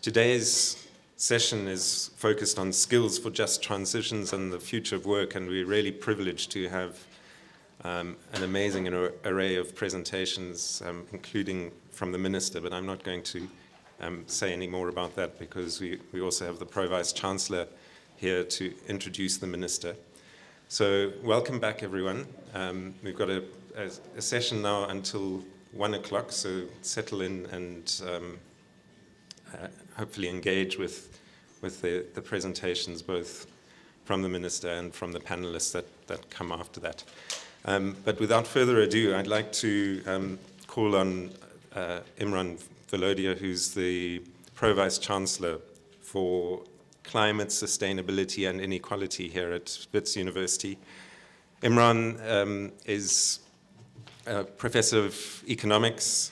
Today's session is focused on skills for just transitions and the future of work, and we're really privileged to have an amazing array of presentations, including from the Minister, but I'm not going to say any more about that because we also have the Pro-Vice Chancellor here to introduce the Minister. So welcome back, everyone. We've got a session now until 1 o'clock, so settle in and hopefully engage with the presentations, both from the Minister and from the panelists that come after that. But without further ado, I'd like to call on Imran Velodia, who's the Pro-Vice Chancellor for Climate, Sustainability and Inequality here at Wits University. Imran is a Professor of Economics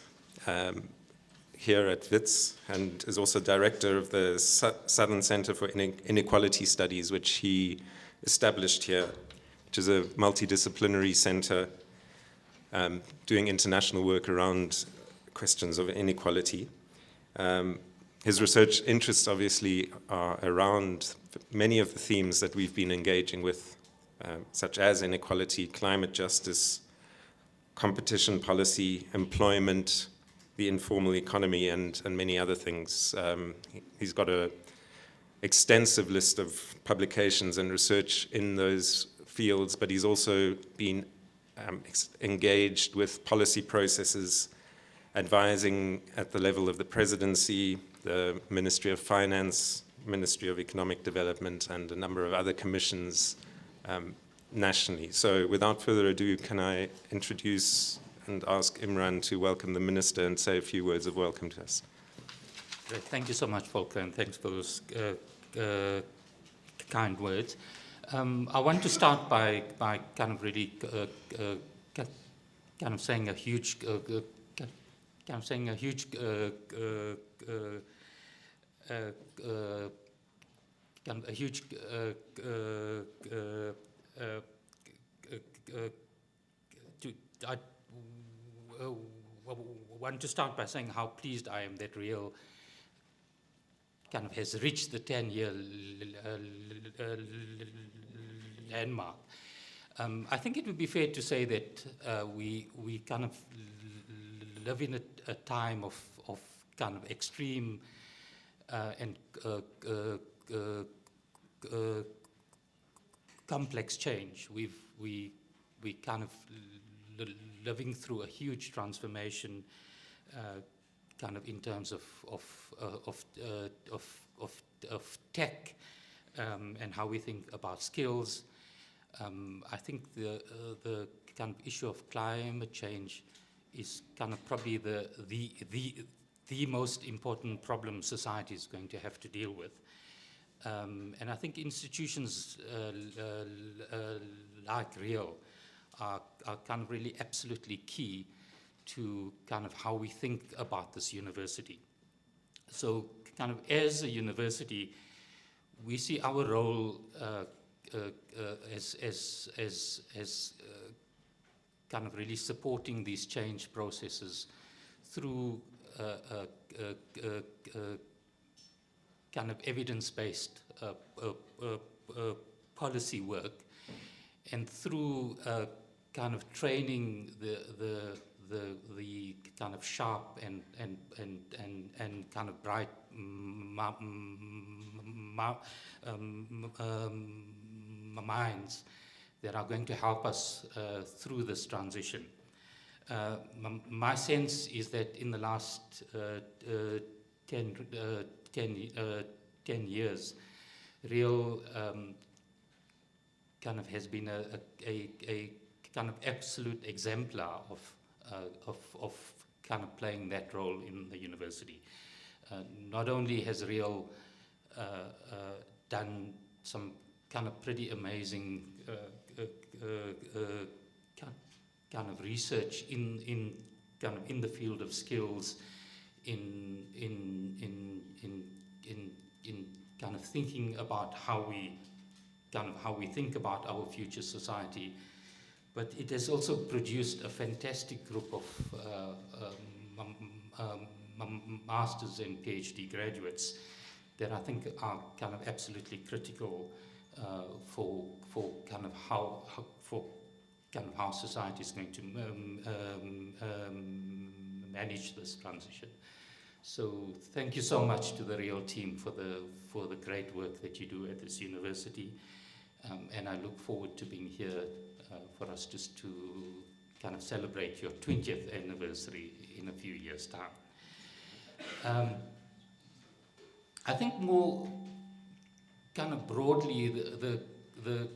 here at Wits and is also Director of the Southern Center for Inequality Studies, which he established here, which is a multidisciplinary center doing international work around questions of inequality. His research interests obviously are around many of the themes that we've been engaging with, such as inequality, climate justice, competition policy, employment, the informal economy, and many other things. He's got an extensive list of publications and research in those fields, but he's also been engaged with policy processes, advising at the level of the Presidency, the Ministry of Finance, Ministry of Economic Development, and a number of other commissions nationally. So without further ado, can I introduce and ask Imran to welcome the Minister and say a few words of welcome to us. Great. Thank you so much, Volker, and thanks for those kind words. I want to start by kind of really kind of saying a huge I want to start by saying how pleased I am that REAL kind of has reached the 10-year landmark. I think it would be fair to say that we kind of live in a time of kind of extreme and complex change. We kind of living through a huge transformation, kind of in terms of tech and how we think about skills. I think the kind of issue of climate change is kind of probably the most important problem society is going to have to deal with. And I think institutions like REAL are kind of really absolutely key to kind of how we think about this university. So kind of as a university, we see our role as kind of really supporting these change processes through kind of evidence-based policy work, and through kind of training the kind of sharp and kind of bright minds that are going to help us through this transition. My sense is that in the last 10 years, REAL kind of has been a kind of absolute exemplar of kind of playing that role in the university. Not only has REAL done some kind of pretty amazing kind of research in the field of skills, in kind of thinking about how we think about our future society, but it has also produced a fantastic group of master's and PhD graduates that I think are kind of absolutely critical for kind of how society is going to manage this transition. So thank you so much to the Real team for the great work that you do at this university, and I look forward to being here for us just to kind of celebrate your 20th anniversary in a few years' time. I think more kind of broadly the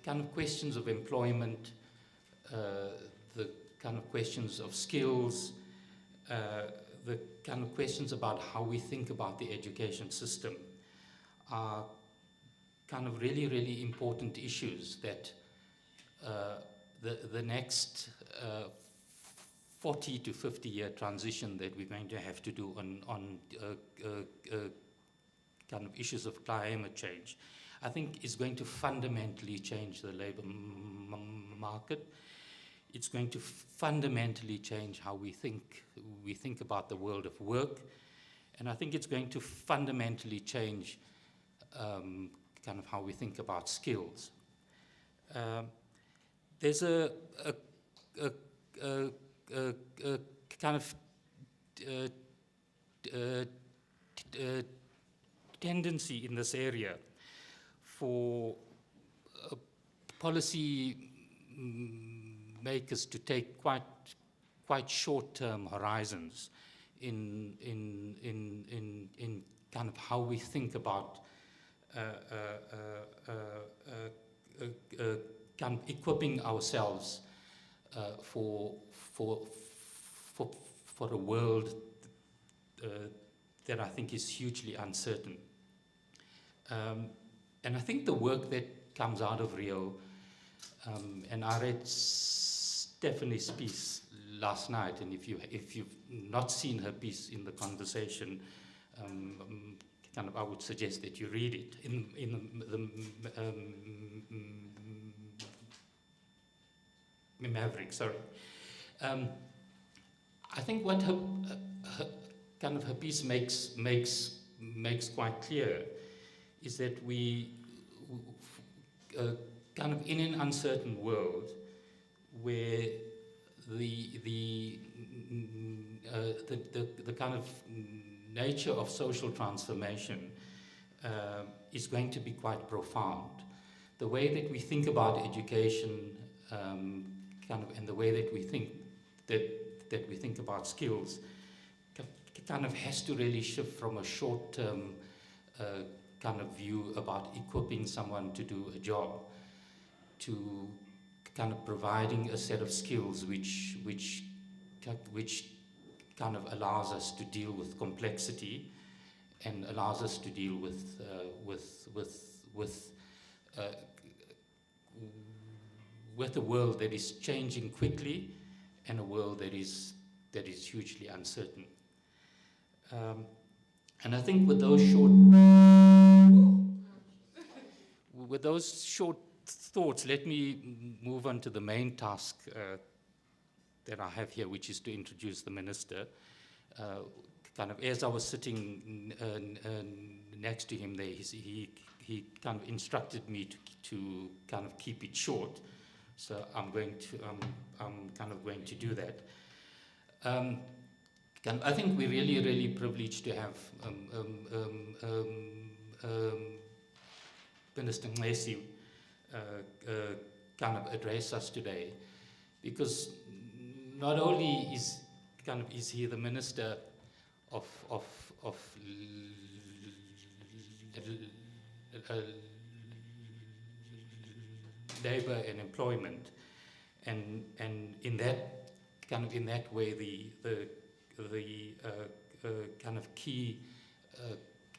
kind of questions of employment, the kind of questions of skills, the kind of questions about how we think about the education system are kind of really, really important issues that the next 40 to 50 year transition that we're going to have to do on kind of issues of climate change, I think is going to fundamentally change the labor market. It's going to fundamentally change how we think about the world of work, and I think it's going to fundamentally change kind of how we think about skills. There's a kind of tendency in this area for policy makers to take quite short-term horizons in kind of how we think about kind of equipping ourselves for a world that I think is hugely uncertain. And I think the work that comes out of Rio, and I read Stephanie's piece last night, and if you've not seen her piece in the conversation, kind of I would suggest that you read it in the Maverick. Sorry. I think what her piece makes quite clear is that we kind of in an uncertain world where the kind of nature of social transformation is going to be quite profound. The way that we think about education, and the way that we think about skills, kind of has to really shift from a short-term kind of view about equipping someone to do a job to kind of providing a set of skills which kind of allows us to deal with complexity and allows us to deal with a world that is changing quickly and a world that is hugely uncertain. And I think with those short thoughts, let me move on to the main task that I have here, which is to introduce the minister. Kind of as I was sitting next to him there, he kind of instructed me to kind of keep it short. So I'm kind of going to do that. I think we're really, really privileged to have Minister Nxesi kind of address us today, because not only is he the Minister of Labour and Employment, and in that way the kind of key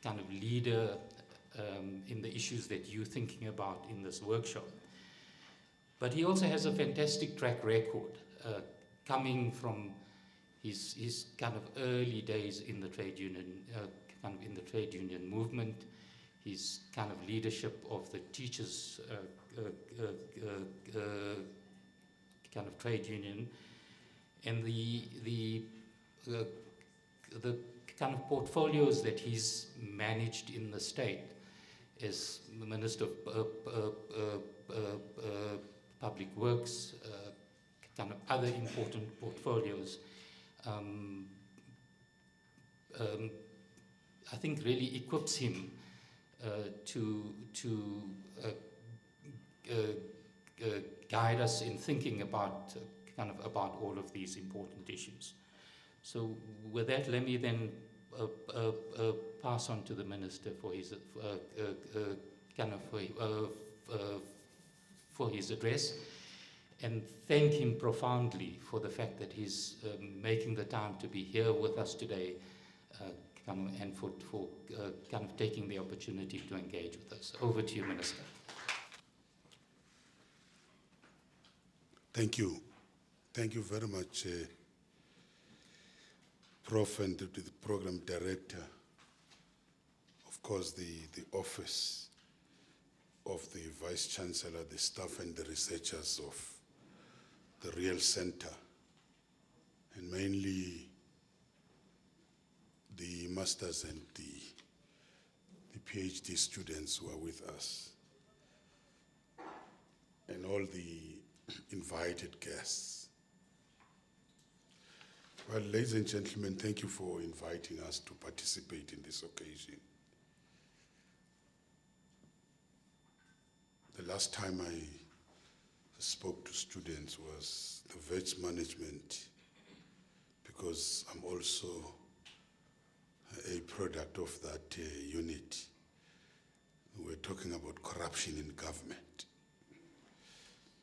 kind of leader in the issues that you're thinking about in this workshop. But he also has a fantastic track record, coming from his kind of early days in the trade union, movement, his kind of leadership of the teachers' kind of trade union, and the the kind of portfolios that he's managed in the state as Minister of Public Works, kind of other important portfolios, I think really equips him to guide us in thinking about about all of these important issues. So with that, let me then pass on to the Minister for his for his address, and thank him profoundly for the fact that he's making the time to be here with us today, and for taking the opportunity to engage with us. Over to you, Minister. Thank you. Thank you very much, Prof. and the Program Director. Of course, the Office of the Vice Chancellor, the staff and the researchers of the Real Center, and mainly the masters and the PhD students who are with us, and all the invited guests. Well, ladies and gentlemen, thank you for inviting us to participate in this occasion. The last time I spoke to students was the Wits management, because I'm also a product of that unit. We're talking about corruption in government.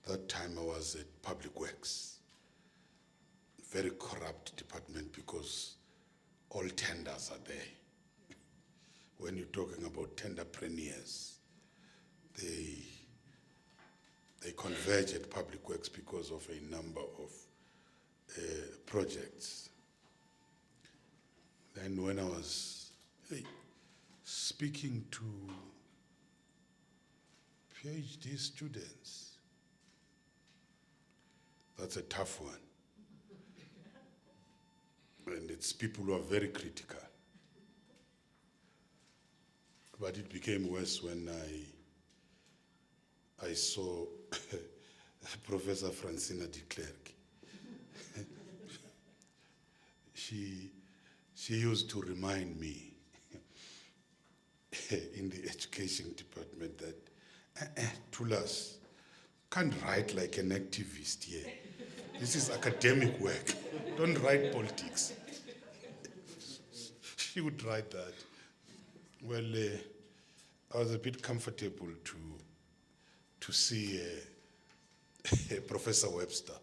That time I was at Public Works, very corrupt department, because all tenders are there. When you're talking about tenderpreneurs, they converge at Public Works because of a number of projects. Then when I was speaking to PhD students, that's a tough one. And it's people who are very critical. But it became worse when I saw Professor Francina de Klerk. She used to remind me in the education department that Thulas can't write like an activist here. This is academic work. Don't write politics. She would write that. Well, I was a bit comfortable to see Professor Webster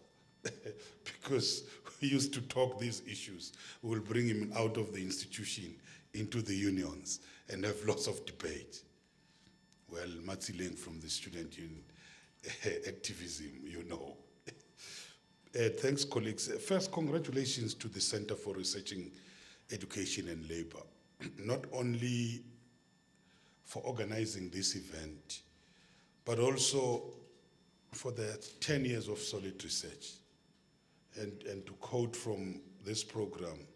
because we used to talk these issues. We will bring him out of the institution into the unions and have lots of debate. Well, Matsileng from the student union activism, you know. Thanks, colleagues. First, congratulations to the Center for Researching Education and Labor, not only for organizing this event, but also for the 10 years of solid research. And to quote from this program,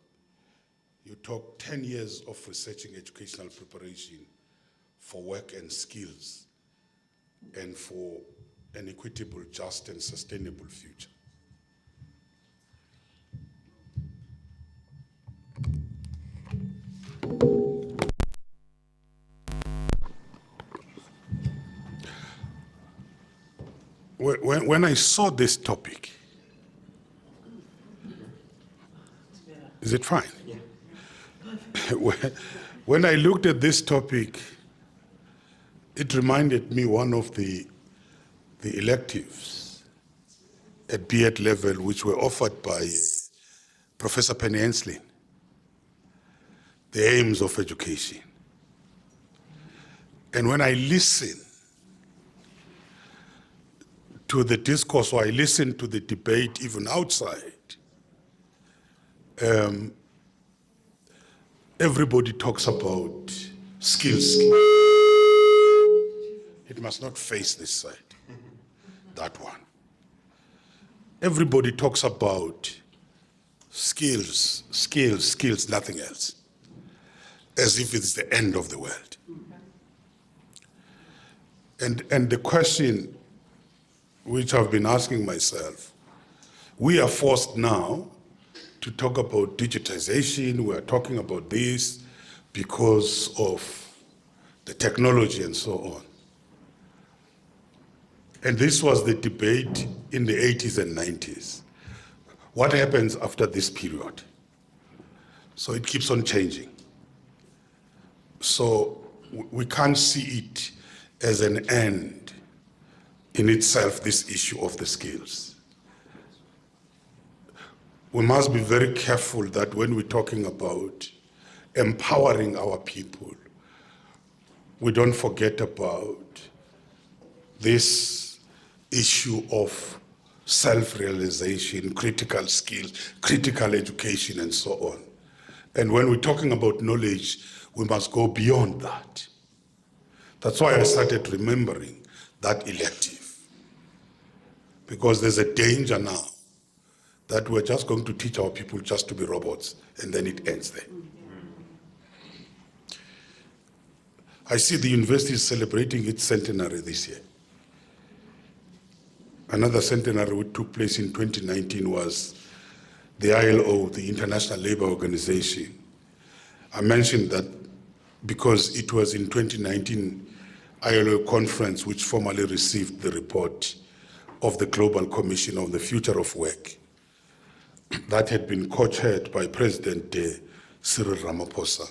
you talk 10 years of researching educational preparation for work and skills and for an equitable, just, and sustainable future. When I saw this topic, is it fine? Yeah. When I looked at this topic, it reminded me one of the electives at B.Ed level, which were offered by Professor Penny Enslin, the aims of education. And when I listen to the discourse, or I listen to the debate even outside, everybody talks about skills. It must not face this side, that one. Everybody talks about skills, skills, skills, nothing else, as if it's the end of the world. And the question which I've been asking myself, we are forced now to talk about digitization, we are talking about this because of the technology and so on. And this was the debate in the 80s and 90s. What happens after this period? So it keeps on changing. So we can't see it as an end in itself, this issue of the skills. We must be very careful that when we're talking about empowering our people, we don't forget about this issue of self-realization, critical skills, critical education, and so on. And when we're talking about knowledge, we must go beyond that. That's why I started remembering that elective. Because there's a danger now that we're just going to teach our people just to be robots, and then it ends there. I see the university is celebrating its centenary this year. Another centenary which took place in 2019 was the ILO, the International Labour Organization. I mentioned that because it was in 2019 ILO conference which formally received the report of the Global Commission on the Future of Work that had been co-chaired by President Cyril Ramaphosa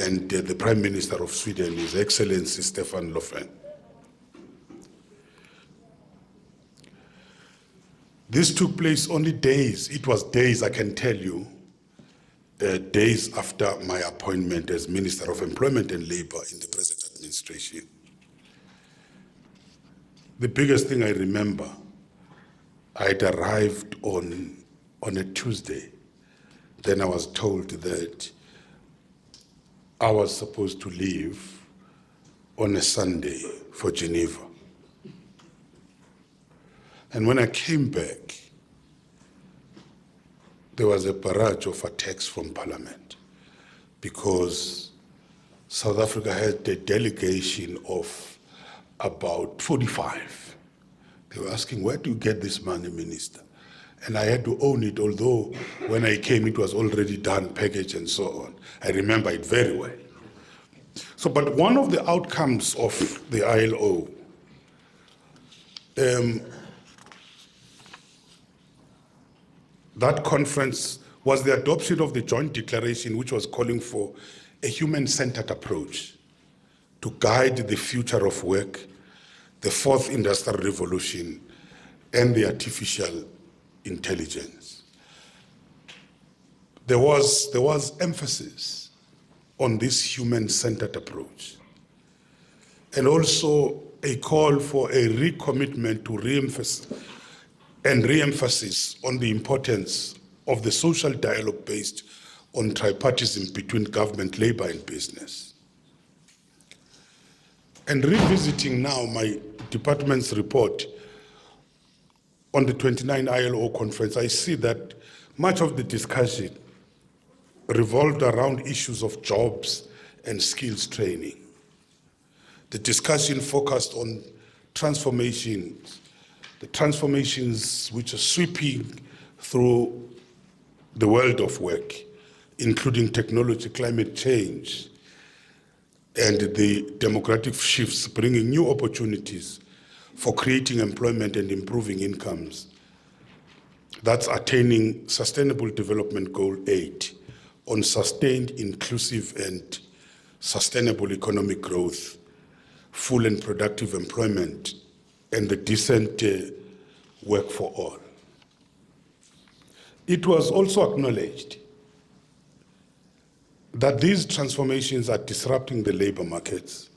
and the Prime Minister of Sweden, His Excellency Stefan Löfven. This took place only days, it was days, I can tell you, days after my appointment as Minister of Employment and Labour in the present administration. The biggest thing I remember, I had arrived on a Tuesday. Then I was told that I was supposed to leave on a Sunday for Geneva. And when I came back, there was a barrage of attacks from Parliament because South Africa had a delegation of about 45. They were asking, where do you get this money, Minister? And I had to own it, although when I came, it was already done, packaged and so on. I remember it very well. So, but one of the outcomes of the ILO that conference was the adoption of the joint declaration which was calling for a human-centered approach to guide the future of work, the fourth industrial revolution, and the artificial intelligence. There was emphasis on this human-centered approach, and also a call for a recommitment to re-emphasis on the importance of the social dialogue based on tripartism between government, labor, and business. And revisiting now my department's report on the 29th ILO conference, I see that much of the discussion revolved around issues of jobs and skills training. The discussion focused on transformations, the transformations which are sweeping through the world of work, including technology, climate change, and the demographic shifts bringing new opportunities for creating employment and improving incomes. That's attaining Sustainable Development Goal 8 on sustained, inclusive, and sustainable economic growth, full and productive employment, and the decent work for all. It was also acknowledged that these transformations are disrupting the labor markets,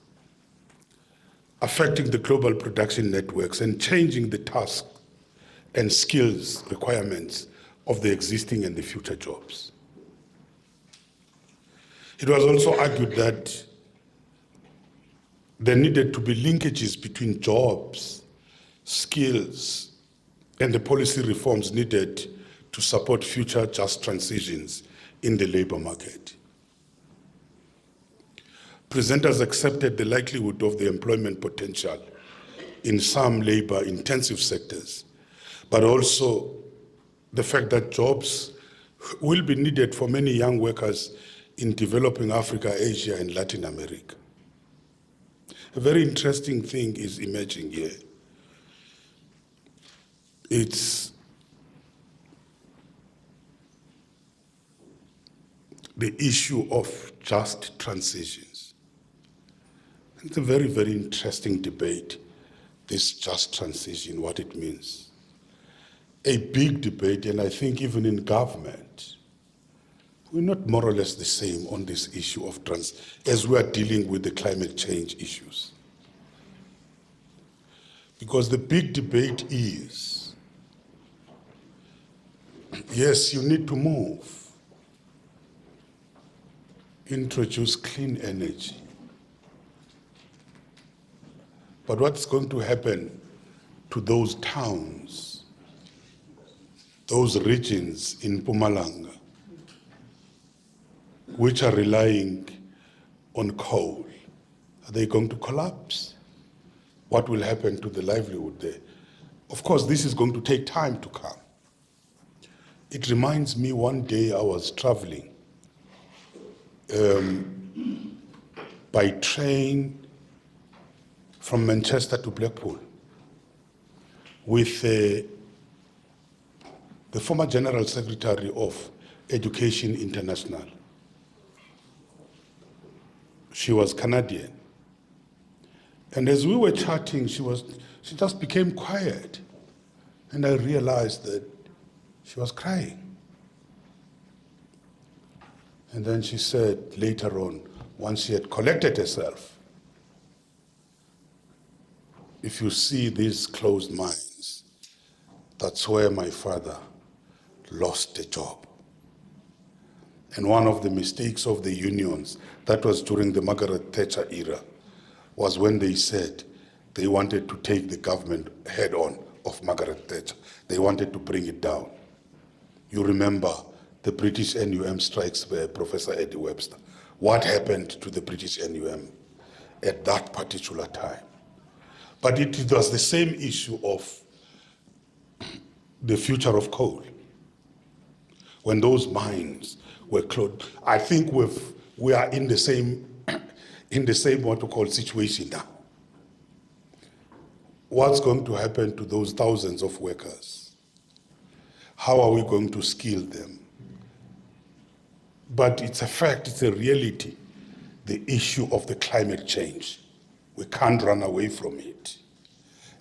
affecting the global production networks, and changing the tasks and skills requirements of the existing and the future jobs. It was also argued that there needed to be linkages between jobs, skills, and the policy reforms needed to support future just transitions in the labor market. Presenters accepted the likelihood of the employment potential in some labor-intensive sectors, but also the fact that jobs will be needed for many young workers in developing Africa, Asia, and Latin America. A very interesting thing is emerging here. It's the issue of just transitions. It's a very, very interesting debate, this just transition, what it means. A big debate, and I think even in government, we're not more or less the same on this issue of as we are dealing with the climate change issues. Because the big debate is, yes, you need to move, introduce clean energy. But what's going to happen to those towns, those regions in Mpumalanga, which are relying on coal? Are they going to collapse? What will happen to the livelihood there? Of course, this is going to take time to come. It reminds me, one day I was traveling by train from Manchester to Blackpool with the former General Secretary of Education International. She was Canadian. And as we were chatting, she just became quiet. And I realized that she was crying. And then she said later on, once she had collected herself, if you see these closed mines, that's where my father lost a job. And one of the mistakes of the unions, that was during the Margaret Thatcher era, was when they said they wanted to take the government head on of Margaret Thatcher. They wanted to bring it down. You remember the British NUM strikes by Professor Eddie Webster. What happened to the British NUM at that particular time? But it was the same issue of the future of coal. When those mines were closed, I think we are in the same what we call situation now. What's going to happen to those thousands of workers? How are we going to skill them? But it's a fact, it's a reality, the issue of the climate change. We can't run away from it.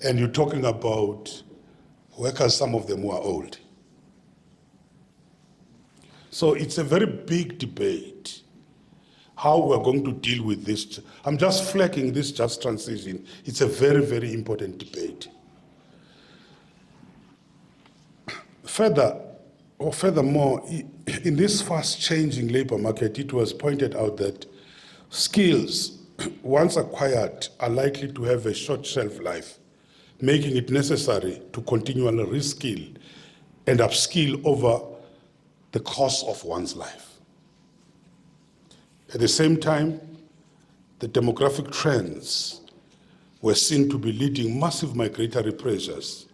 And you're talking about workers, some of them who are old. So it's a very big debate, how we're going to deal with this. I'm just flagging this just transition. It's a very, very important debate. Furthermore, in this fast-changing labor market, it was pointed out that skills, once acquired, are likely to have a short shelf life, making it necessary to continually reskill and upskill over the course of one's life. At the same time, the demographic trends were seen to be leading massive migratory pressures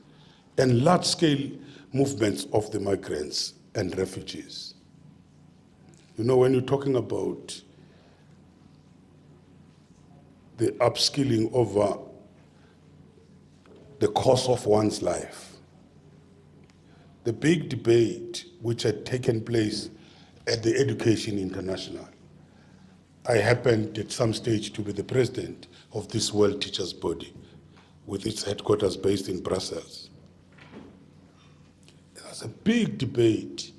and large-scale movements of the migrants and refugees. You know, when you're talking about the upskilling over the course of one's life, the big debate which had taken place at the Education International, I happened at some stage to be the president of this World Teachers Body with its headquarters based in Brussels. There's a big debate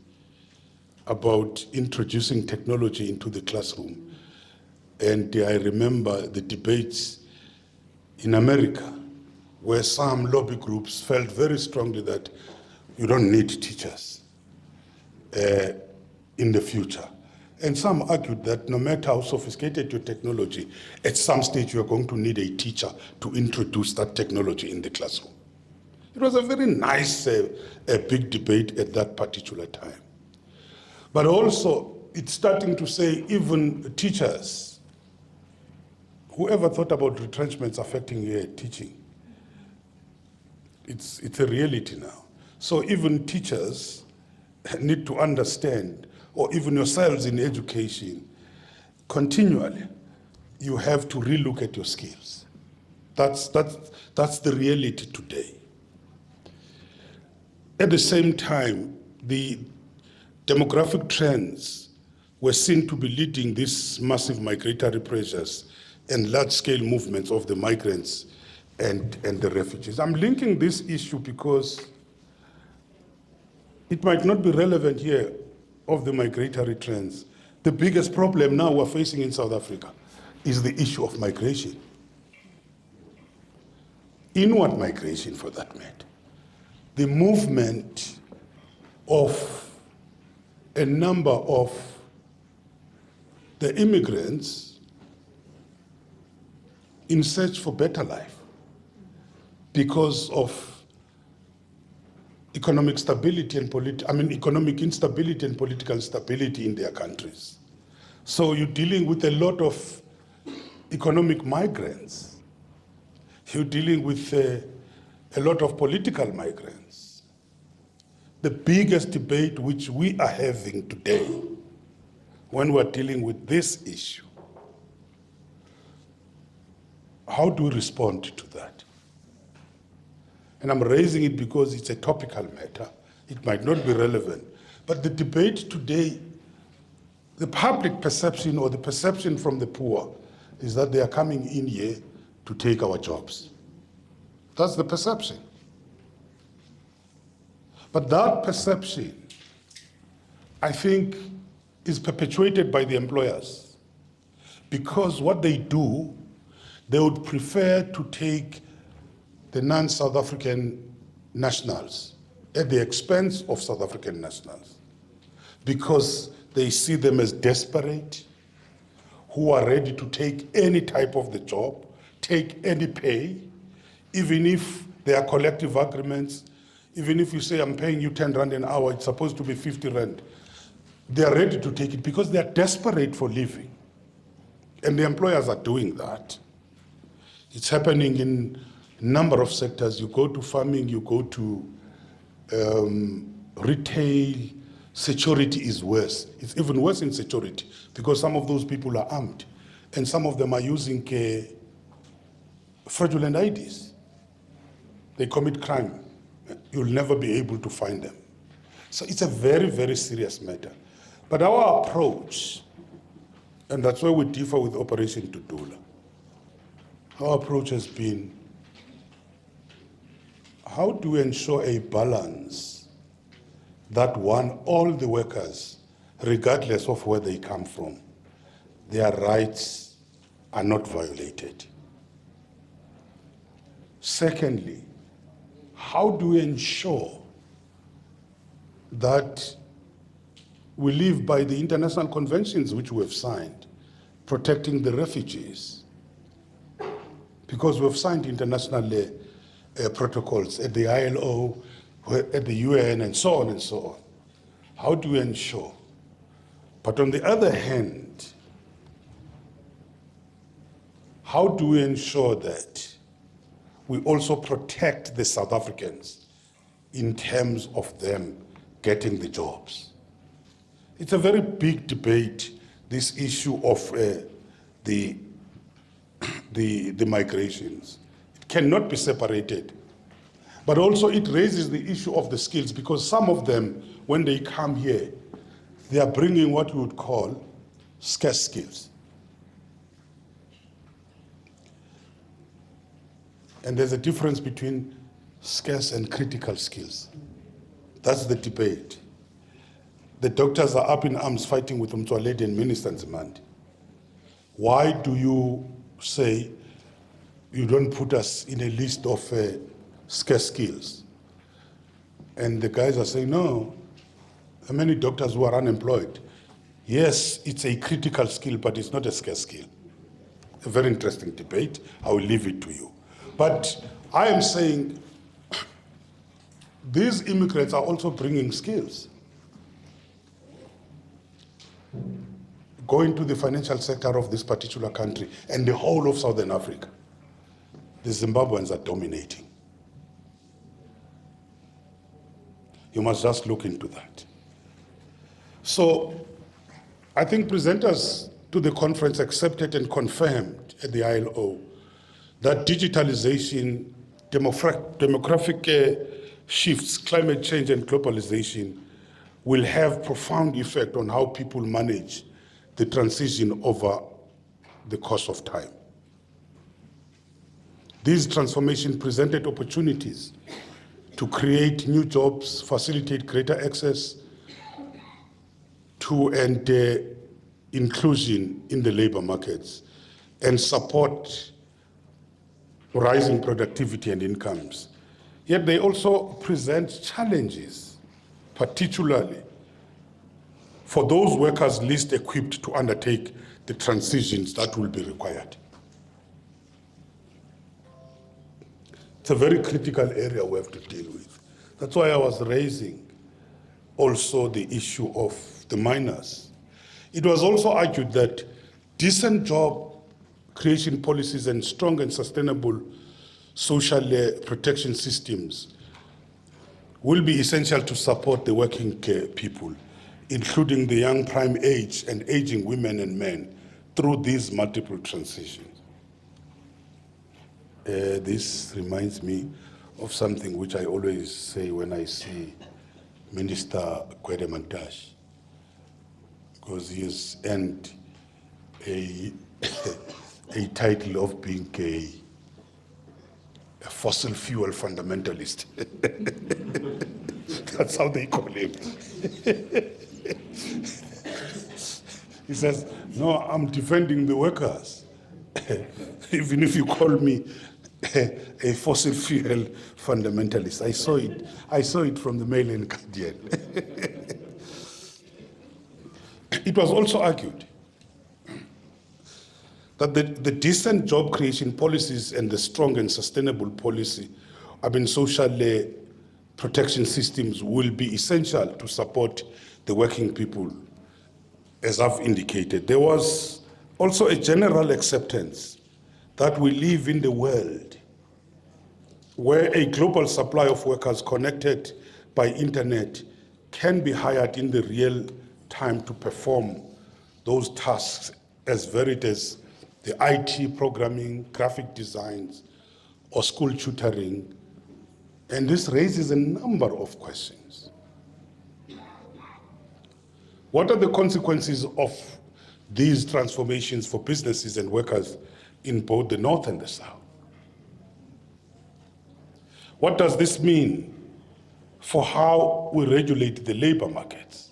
about introducing technology into the classroom. And I remember the debates in America where some lobby groups felt very strongly that you don't need teachers in the future. And some argued that no matter how sophisticated your technology, at some stage you're going to need a teacher to introduce that technology in the classroom. It was a very nice, big debate at that particular time. But also, it's starting to say even teachers, whoever thought about retrenchments affecting teaching, it's a reality now. So even teachers need to understand, or even yourselves in education, continually, you have to relook at your skills. That's the reality today. At the same time, the demographic trends were seen to be leading these massive migratory pressures and large-scale movements of the migrants and the refugees. I'm linking this issue because it might not be relevant here of the migratory trends. The biggest problem now we're facing in South Africa is the issue of migration. Inward migration, for that matter. The movement of a number of the immigrants in search for better life because of economic stability and economic instability and political instability in their countries. So you're dealing with a lot of economic migrants. You're dealing with a lot of political migrants. The biggest debate which we are having today when we're dealing with this issue, how do we respond to that? And I'm raising it because it's a topical matter. It might not be relevant. But the debate today, the public perception or the perception from the poor is that they are coming in here to take our jobs. That's the perception. But that perception, I think, is perpetuated by the employers. Because what they do, they would prefer to take the non-South African nationals at the expense of South African nationals, because they see them as desperate, who are ready to take any type of the job, take any pay, even if there are collective agreements, even if you say I'm paying you 10 rand an hour, it's supposed to be 50 rand. They are ready to take it because they are desperate for living. And the employers are doing that. It's happening in a number of sectors. You go to farming, you go to retail, security is worse. It's even worse in security because some of those people are armed and some of them are using fraudulent IDs. They commit crime. You'll never be able to find them. So it's a very, very serious matter. But our approach, and that's why we differ with Operation Tudula, our approach has been, how do we ensure a balance that one, all the workers, regardless of where they come from, their rights are not violated? Secondly, how do we ensure that we live by the international conventions which we have signed, protecting the refugees? Because we've signed international protocols at the ILO, at the UN, and so on and so on. How do we ensure? But on the other hand, how do we ensure that we also protect the South Africans in terms of them getting the jobs? It's a very big debate, this issue of the migrations. It cannot be separated. But also it raises the issue of the skills, because some of them, when they come here, they are bringing what we would call scarce skills. And there's a difference between scarce and critical skills. That's the debate. The doctors are up in arms fighting with Mtsoaledi and Minister Nzimande. Why do you say you don't put us in a list of scarce skills? And the guys are saying, no, there are many doctors who are unemployed. Yes, it's a critical skill, but it's not a scarce skill. A very interesting debate. I will leave it to you. But I am saying these immigrants are also bringing skills. Go into the financial sector of this particular country and the whole of Southern Africa. The Zimbabweans are dominating. You must just look into that. So I think presenters to the conference accepted and confirmed at the ILO that digitalization, demographic shifts, climate change and globalization will have profound effect on how people manage the transition over the course of time. These transformations presented opportunities to create new jobs, facilitate greater access to and inclusion in the labor markets, and support rising productivity and incomes. Yet they also present challenges, particularly for those workers least equipped to undertake the transitions that will be required. It's a very critical area we have to deal with. That's why I was raising also the issue of the minors. It was also argued that decent job creation policies and strong and sustainable social protection systems will be essential to support the working people, including the young prime age and aging women and men through these multiple transitions. This reminds me of something which I always say when I see Minister Gwede Mantashe, because he has earned a title of being a fossil fuel fundamentalist. That's how they call him. He says, no, I'm defending the workers. Even if you call me a fossil fuel fundamentalist. I saw it from the Mail and Guardian. It was also argued that the decent job creation policies and the strong and sustainable policy, social protection systems will be essential to support the working people, as I've indicated. There was also a general acceptance that we live in the world where a global supply of workers connected by internet can be hired in the real time to perform those tasks as varied as the IT programming, graphic designs, or school tutoring. And this raises a number of questions. What are the consequences of these transformations for businesses and workers in both the North and the South? What does this mean for how we regulate the labor markets?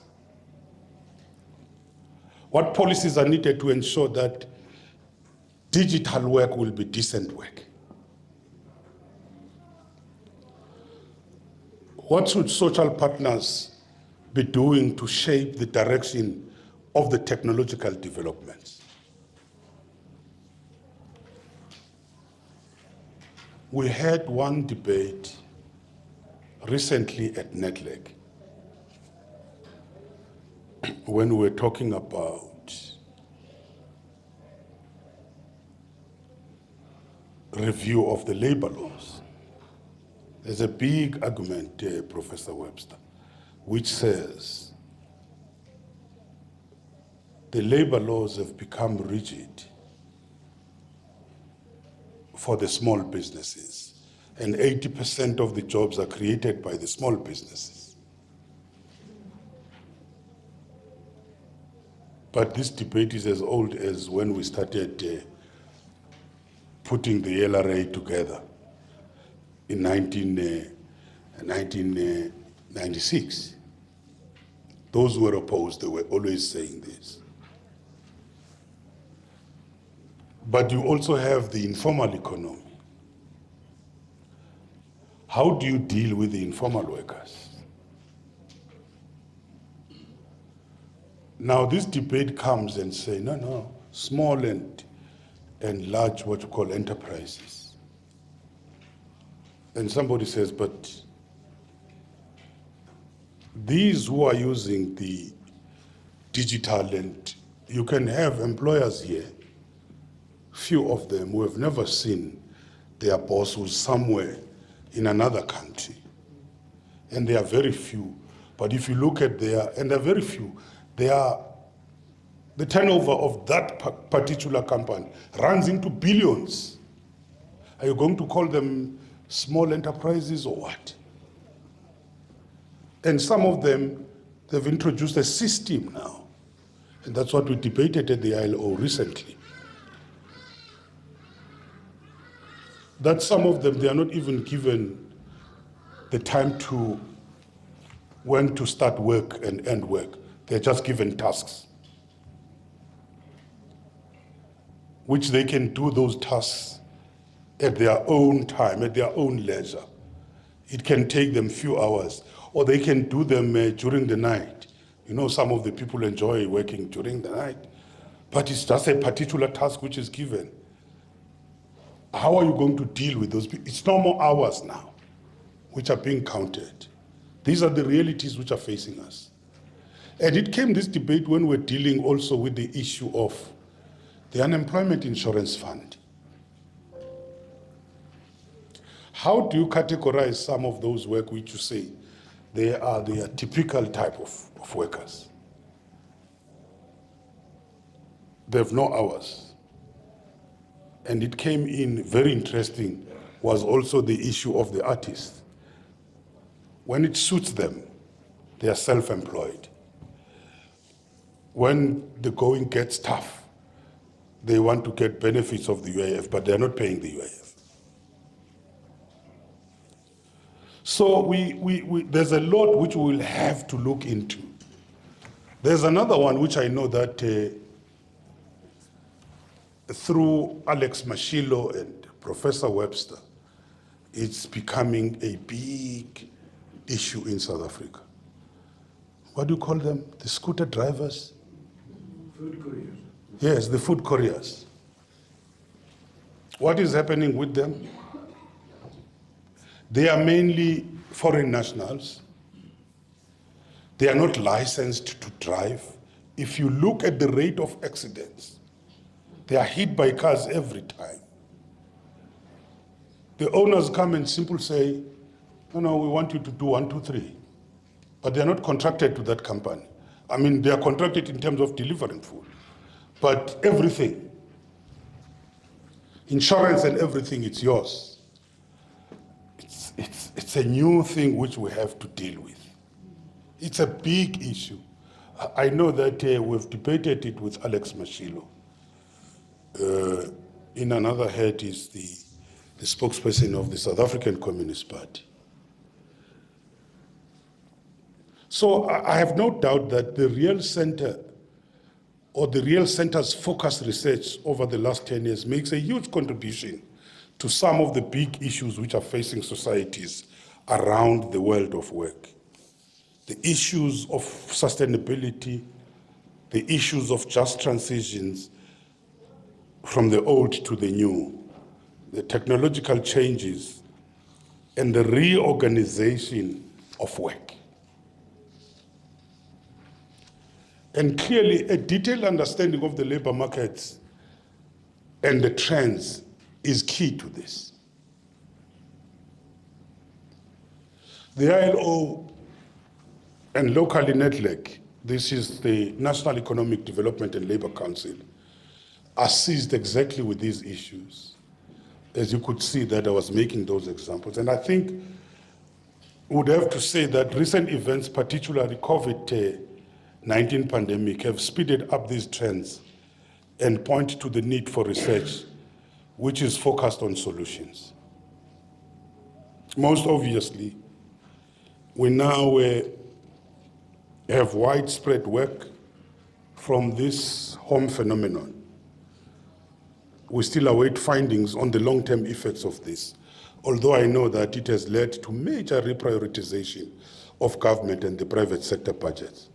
What policies are needed to ensure that digital work will be decent work? What should social partners be doing to shape the direction of the technological developments? We had one debate recently at NetLeg when we were talking about review of the labor laws. There's a big argument, Professor Webster, which says the labor laws have become rigid for the small businesses, and 80% of the jobs are created by the small businesses. But this debate is as old as when we started putting the LRA together in 1996. Those who were opposed, they were always saying this. But you also have the informal economy. How do you deal with the informal workers? Now this debate comes and say, no, small and large, what you call enterprises. And somebody says, but these who are using the digital, and you can have employers here, few of them who have never seen their boss who's somewhere in another country. And there are very few. But if you look at and there are very few, the turnover of that particular company runs into billions. Are you going to call them small enterprises or what? And some of them, they've introduced a system now. And that's what we debated at the ILO recently. That some of them, they are not even given the time to when to start work and end work. They're just given tasks, which they can do those tasks at their own time, at their own leisure. It can take them few hours, or they can do them during the night. You know, some of the people enjoy working during the night, but it's just a particular task which is given. How are you going to deal with those people? It's no more hours now, which are being counted. These are the realities which are facing us. And it came this debate when we're dealing also with the issue of the unemployment insurance fund. How do you categorize some of those work which you say they are typical type of workers? They have no hours. And it came in very interesting was also the issue of the artists. When it suits them, they are self-employed. When the going gets tough, they want to get benefits of the UIF, but they're not paying the UIF. So there's a lot which we will have to look into. There's another one which I know that through Alex Mashilo and Professor Webster, it's becoming a big issue in South Africa. What do you call them? The scooter drivers? Food couriers. Yes, the food couriers. What is happening with them? They are mainly foreign nationals. They are not licensed to drive. If you look at the rate of accidents, they are hit by cars every time. The owners come and simply say, no, we want you to do 1, 2, 3. But they're not contracted to that company. I mean, they are contracted in terms of delivering food. But everything, insurance and everything, it's yours. It's a new thing which we have to deal with. It's a big issue. I know that we've debated it with Alex Mashilo. In another head is the spokesperson of the South African Communist Party. So I have no doubt that the real center or the real center's focused research over the last 10 years makes a huge contribution to some of the big issues which are facing societies around the world of work. The issues of sustainability, the issues of just transitions from the old to the new, the technological changes, and the reorganization of work. And clearly, a detailed understanding of the labor markets and the trends is key to this. The ILO and locally NEDLEC, this is the National Economic Development and Labor Council, are seized exactly with these issues. As you could see that I was making those examples. And I think we would have to say that recent events, particularly COVID-19 pandemic, have speeded up these trends and point to the need for research which is focused on solutions. Most obviously, we now have widespread work from this home phenomenon. We still await findings on the long-term effects of this, although I know that it has led to major reprioritization of government and the private sector budgets.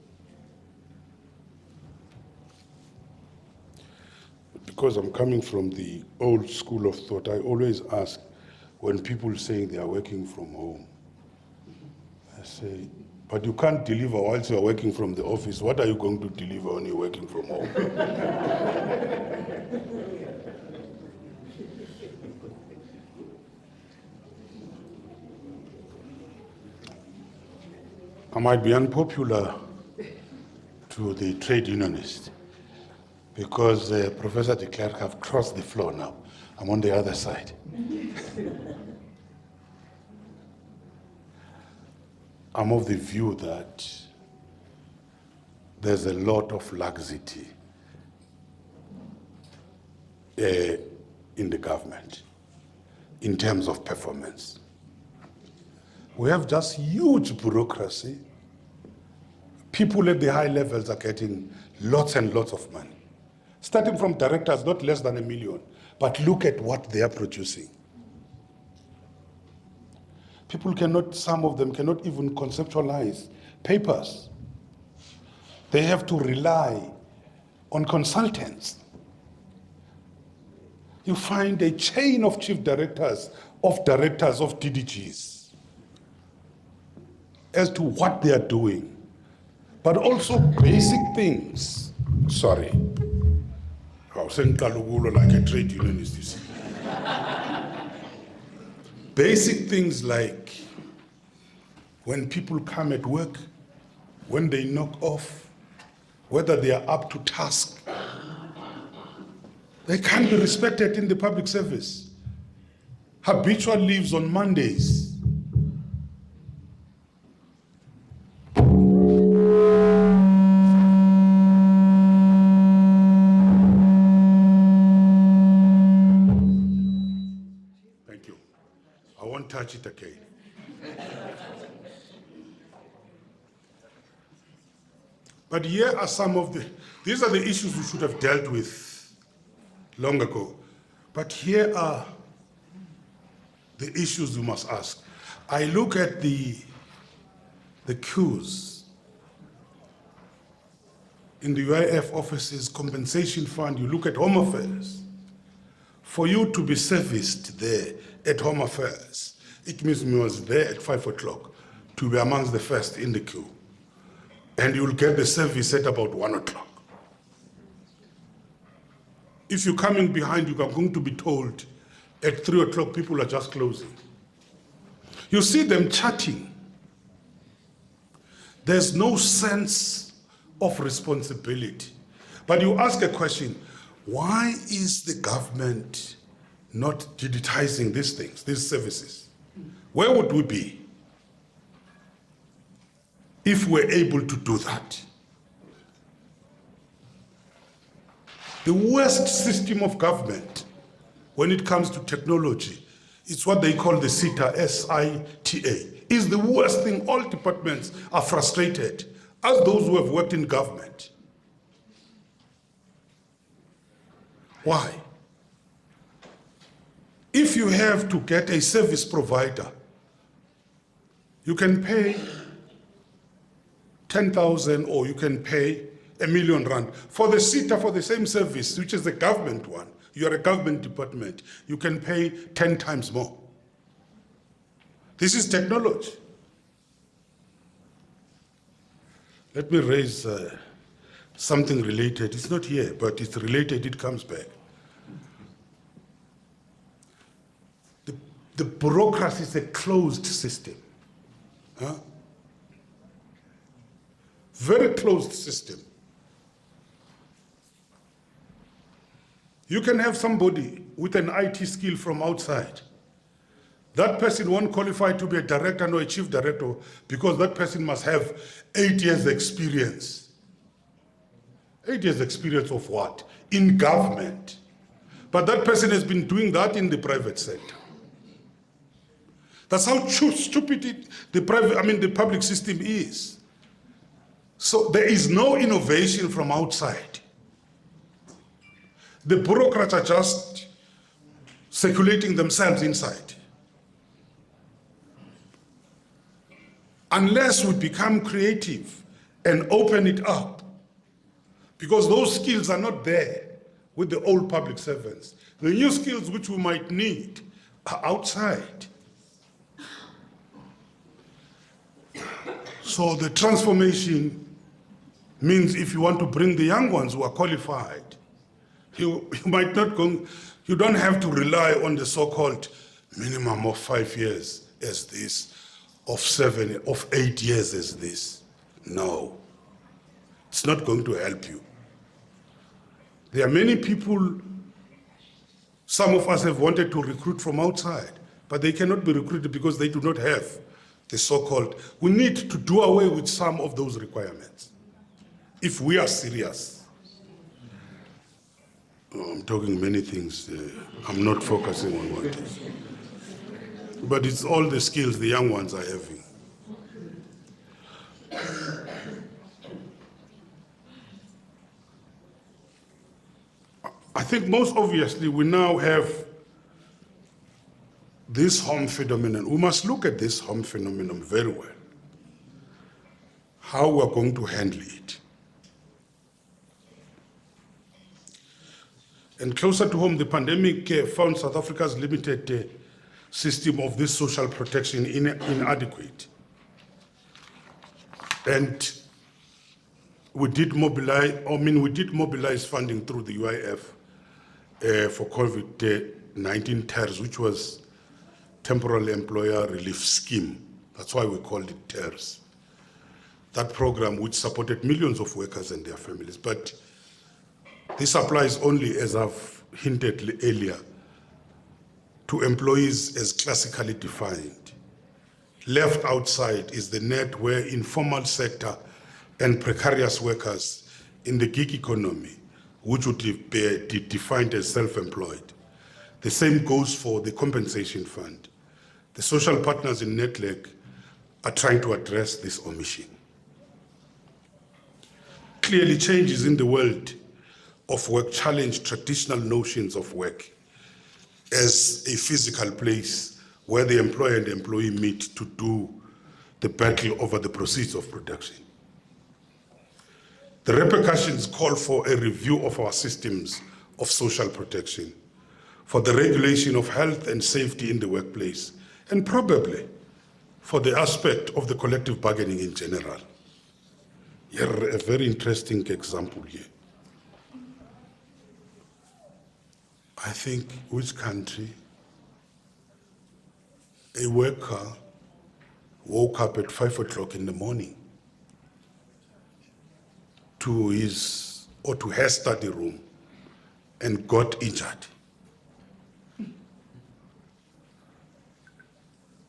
Because I'm coming from the old school of thought, I always ask when people saying they are working from home, I say, But you can't deliver whilst you are working from the office. What are you going to deliver when you're working from home? I might be unpopular to the trade unionists because Professor de Klerk have crossed the floor now. I'm on the other side. I'm of the view that there's a lot of laxity in the government in terms of performance. We have just huge bureaucracy. People at the high levels are getting lots and lots of money. Starting from directors, not less than $1 million. But look at what they are producing. People cannot, some of them cannot even conceptualize papers. They have to rely on consultants. You find a chain of chief directors of DDGs as to what they are doing, but also basic things. Sorry. I was saying Kalugulo like a trade unionist, you see. Basic things like when people come at work, when they knock off, whether they are up to task. They can't be respected in the public service. Habitual leaves on Mondays. Thank you. I won't touch it again. But here are some of these are the issues we should have dealt with long ago. But here are the issues we must ask. I look at the queues in the UIF offices, compensation fund, you look at Home Affairs. For you to be serviced there at Home Affairs, it means you was there at 5 o'clock to be amongst the first in the queue. And you'll get the service at about 1 o'clock. If you're coming behind, you are going to be told at 3 o'clock people are just closing. You see them chatting. There's no sense of responsibility. But you ask a question, why is the government not digitizing these things, these services? Where would we be if we're able to do that? The worst system of government when it comes to technology, it's what they call the SITA, S-I-T-A, is the worst thing. All departments are frustrated, as those who have worked in government. Why? If you have to get a service provider, you can pay 10,000 or you can pay R1 million. For the SITA, for the same service, which is the government one, you are a government department, you can pay 10 times more. This is technology. Let me raise something related. It's not here, but it's related, it comes back. The bureaucracy is a closed system. Huh? Very closed system. You can have somebody with an IT skill from outside. That person won't qualify to be a director nor a chief director because that person must have 8 years experience. 8 years experience of what? In government. But that person has been doing that in the private sector. That's how stupid the public system is. So there is no innovation from outside. The bureaucrats are just circulating themselves inside. Unless we become creative and open it up, because those skills are not there with the old public servants. The new skills which we might need are outside. So the transformation means if you want to bring the young ones who are qualified, you might not go, you don't have to rely on the so-called minimum of 5 years as this, of 7, of 8 years as this. No, it's not going to help you. There are many people, some of us have wanted to recruit from outside, but they cannot be recruited because they do not have the so-called, we need to do away with some of those requirements if we are serious. I'm talking many things, I'm not focusing on one thing. But it's all the skills the young ones are having. I think most obviously we now have this home phenomenon. We must look at this home phenomenon very well. How we're going to handle it. And closer to home, the pandemic found South Africa's limited system of this social protection inadequate. And we did mobilize funding through the UIF for COVID-19 TERS, which was Temporary Employer Relief Scheme. That's why we called it TERS. That program which supported millions of workers and their families. But this applies only, as I've hinted earlier, to employees as classically defined. Left outside is the net where informal sector and precarious workers in the gig economy, which would be defined as self-employed. The same goes for the compensation fund. The social partners in NETLEC are trying to address this omission. Clearly, changes in the world of work challenge traditional notions of work as a physical place where the employer and the employee meet to do the battle over the proceeds of production. The repercussions call for a review of our systems of social protection, for the regulation of health and safety in the workplace, and probably for the aspect of the collective bargaining in general. Here, a very interesting example here. I think which country, a worker woke up at 5 o'clock in the morning to his or to her study room and got injured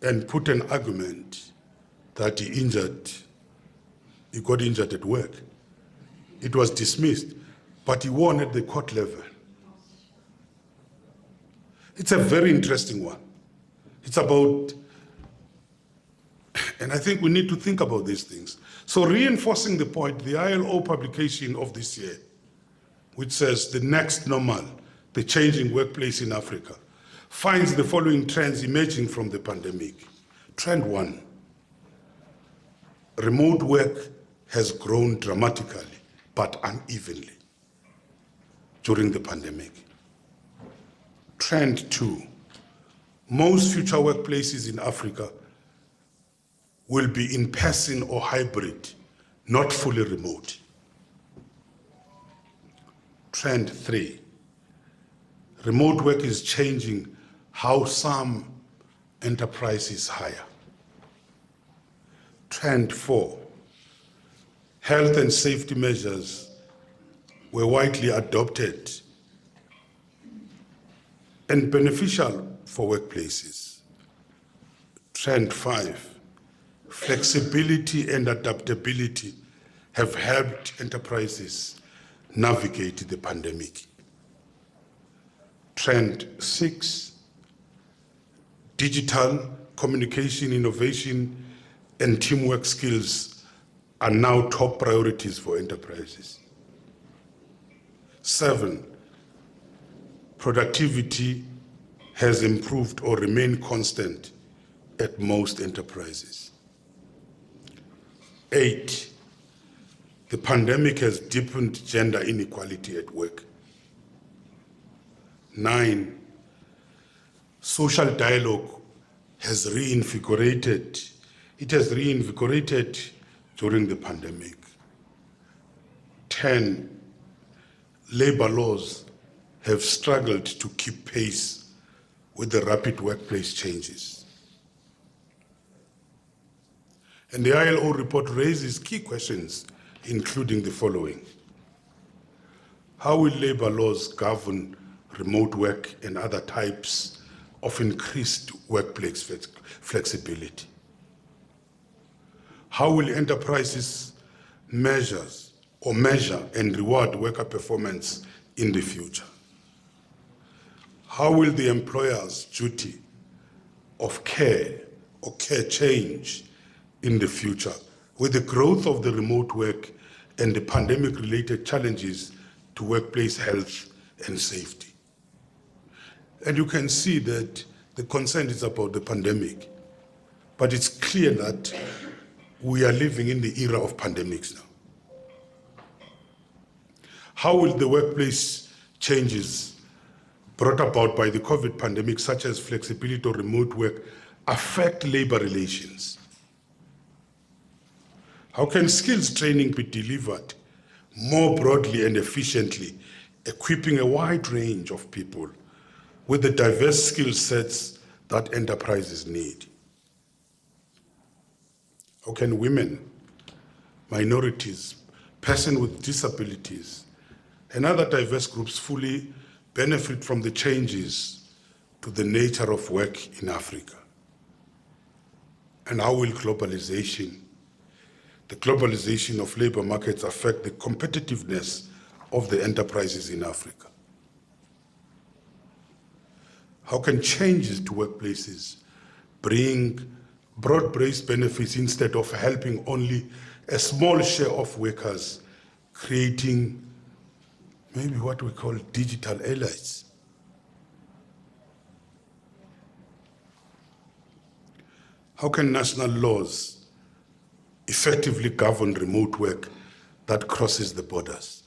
and put an argument that he got injured at work. It was dismissed, but he won at the court level. It's a very interesting one. It's about, and I think we need to think about these things. So reinforcing the point, the ILO publication of this year, which says the next normal, the changing workplace in Africa, finds the following trends emerging from the pandemic. Trend 1, remote work has grown dramatically, but unevenly during the pandemic. Trend 2, most future workplaces in Africa will be in person or hybrid, not fully remote. Trend 3, remote work is changing how some enterprises hire. Trend 4, health and safety measures were widely adopted and beneficial for workplaces. Trend 5, flexibility and adaptability have helped enterprises navigate the pandemic. Trend 6, digital communication, innovation, and teamwork skills are now top priorities for enterprises. 7, productivity has improved or remained constant at most enterprises. 8, the pandemic has deepened gender inequality at work. 9, social dialogue has reinvigorated during the pandemic. 10, labor laws have struggled to keep pace with the rapid workplace changes. And the ILO report raises key questions, including the following. How will labor laws govern remote work and other types of increased workplace flexibility? How will enterprises measure and reward worker performance in the future? How will the employer's duty of care or care change in the future with the growth of the remote work and the pandemic-related challenges to workplace health and safety? And you can see that the concern is about the pandemic, but it's clear that we are living in the era of pandemics now. How will the workplace changes brought about by the COVID pandemic, such as flexibility or remote work, affect labor relations? How can skills training be delivered more broadly and efficiently, equipping a wide range of people with the diverse skill sets that enterprises need? How can women, minorities, persons with disabilities, and other diverse groups fully benefit from the changes to the nature of work in Africa? And how will the globalization of labor markets affect the competitiveness of the enterprises in Africa? How can changes to workplaces bring broad-based benefits instead of helping only a small share of workers, creating maybe what we call digital allies? How can national laws effectively govern remote work that crosses the borders?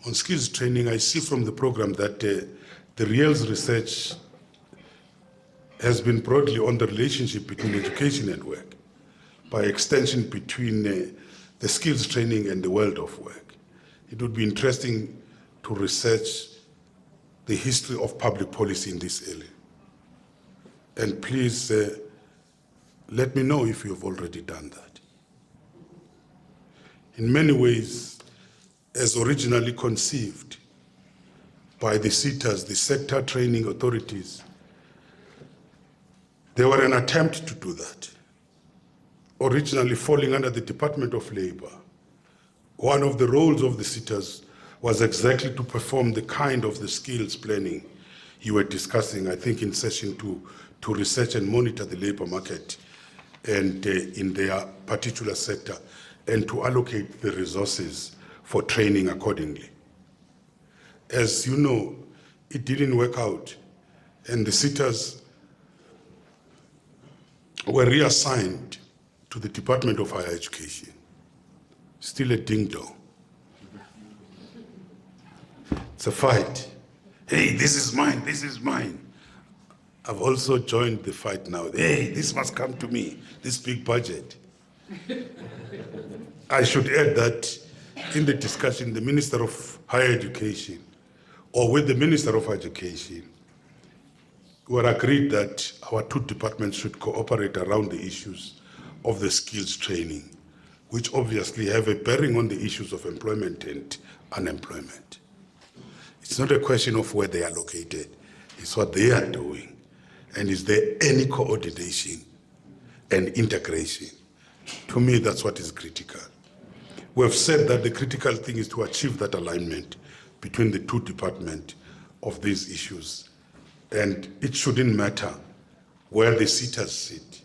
On skills training, I see from the program that the REALS research has been broadly on the relationship between education and work, by extension between the skills training and the world of work. It would be interesting to research the history of public policy in this area. And please let me know if you have already done that. In many ways, as originally conceived by the SETAs, the sector training authorities, they were an attempt to do that. Originally falling under the Department of Labor, one of the roles of the SETAs was exactly to perform the kind of the skills planning you were discussing, I think, in session 2, to research and monitor the labor market and in their particular sector, and to allocate the resources for training accordingly. As you know, it didn't work out, and the SETAs were reassigned to the Department of Higher Education. Still a ding-dong. It's a fight. Hey, this is mine, this is mine. I've also joined the fight now. Hey, this must come to me, this big budget. I should add that in the discussion, the Minister of Higher Education, or with the Minister of Education, we agreed that our two departments should cooperate around the issues of the skills training, which obviously have a bearing on the issues of employment and unemployment. It's not a question of where they are located, it's what they are doing. And is there any coordination and integration? To me, that's what is critical. We have said that the critical thing is to achieve that alignment between the two departments of these issues. And it shouldn't matter where the SETAs sit,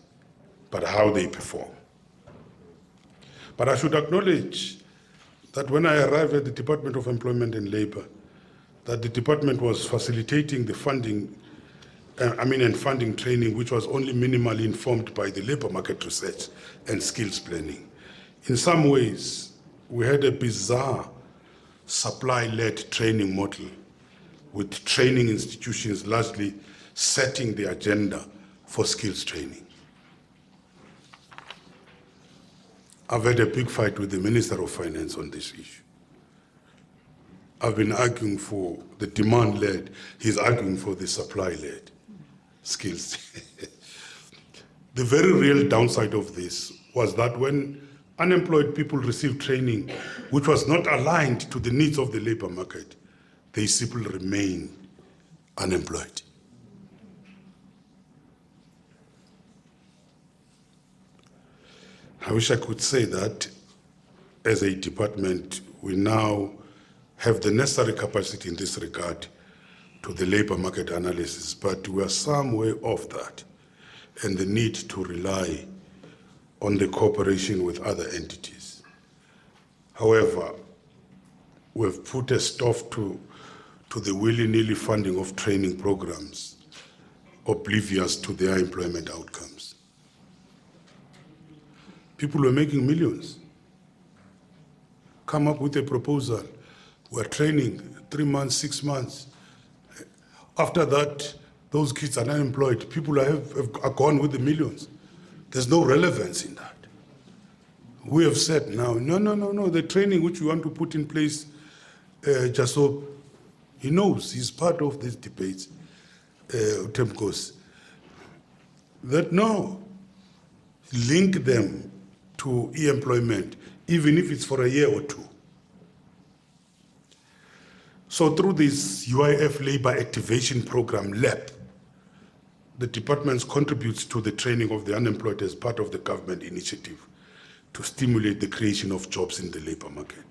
but how they perform. But I should acknowledge that when I arrived at the Department of Employment and Labor, that the department was facilitating the funding and funding training, which was only minimally informed by the labor market research and skills planning. In some ways, we had a bizarre supply-led training model with training institutions largely setting the agenda for skills training. I've had a big fight with the Minister of Finance on this issue. I've been arguing for the demand-led, he's arguing for the supply-led skills. The very real downside of this was that when unemployed people received training which was not aligned to the needs of the labor market, they simply remain unemployed. I wish I could say that as a department, we now have the necessary capacity in this regard to the labor market analysis, but we are some way off that, and the need to rely on the cooperation with other entities. However, we've put a stop to the willy-nilly funding of training programs, oblivious to their employment outcomes. People were making millions. Come up with a proposal. We're training 3 months, 6 months. After that, those kids are unemployed. People are gone with the millions. There's no relevance in that. We have said now, no, the training which we want to put in place, just so he knows he's part of these debates, Temkos, that no, link them to e-employment, even if it's for a year or two. So through this UIF Labor Activation Program, LAP, the department contributes to the training of the unemployed as part of the government initiative to stimulate the creation of jobs in the labor market.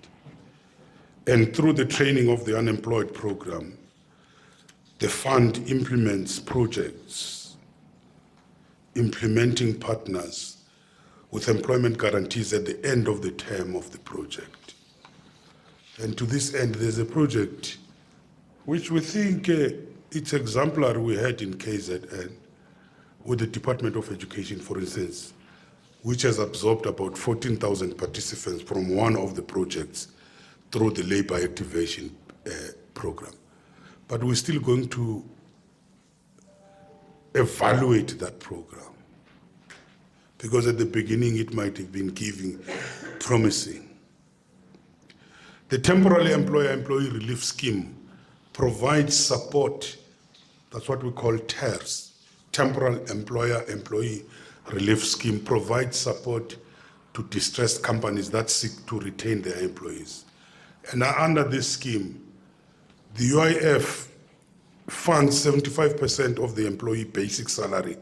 And through the training of the unemployed program, the fund implements projects, implementing partners with employment guarantees at the end of the term of the project. And to this end, there's a project which we think it's exemplary we had in KZN with the Department of Education, for instance, which has absorbed about 14,000 participants from one of the projects through the labor activation program. But we're still going to evaluate that program, because at the beginning it might have been giving promising. The Temporary Employer-Employee Relief Scheme provides support, that's what we call TERS, Temporary Employer-Employee Relief Scheme, provides support to distressed companies that seek to retain their employees. And under this scheme, the UIF funds 75% of the employee basic salary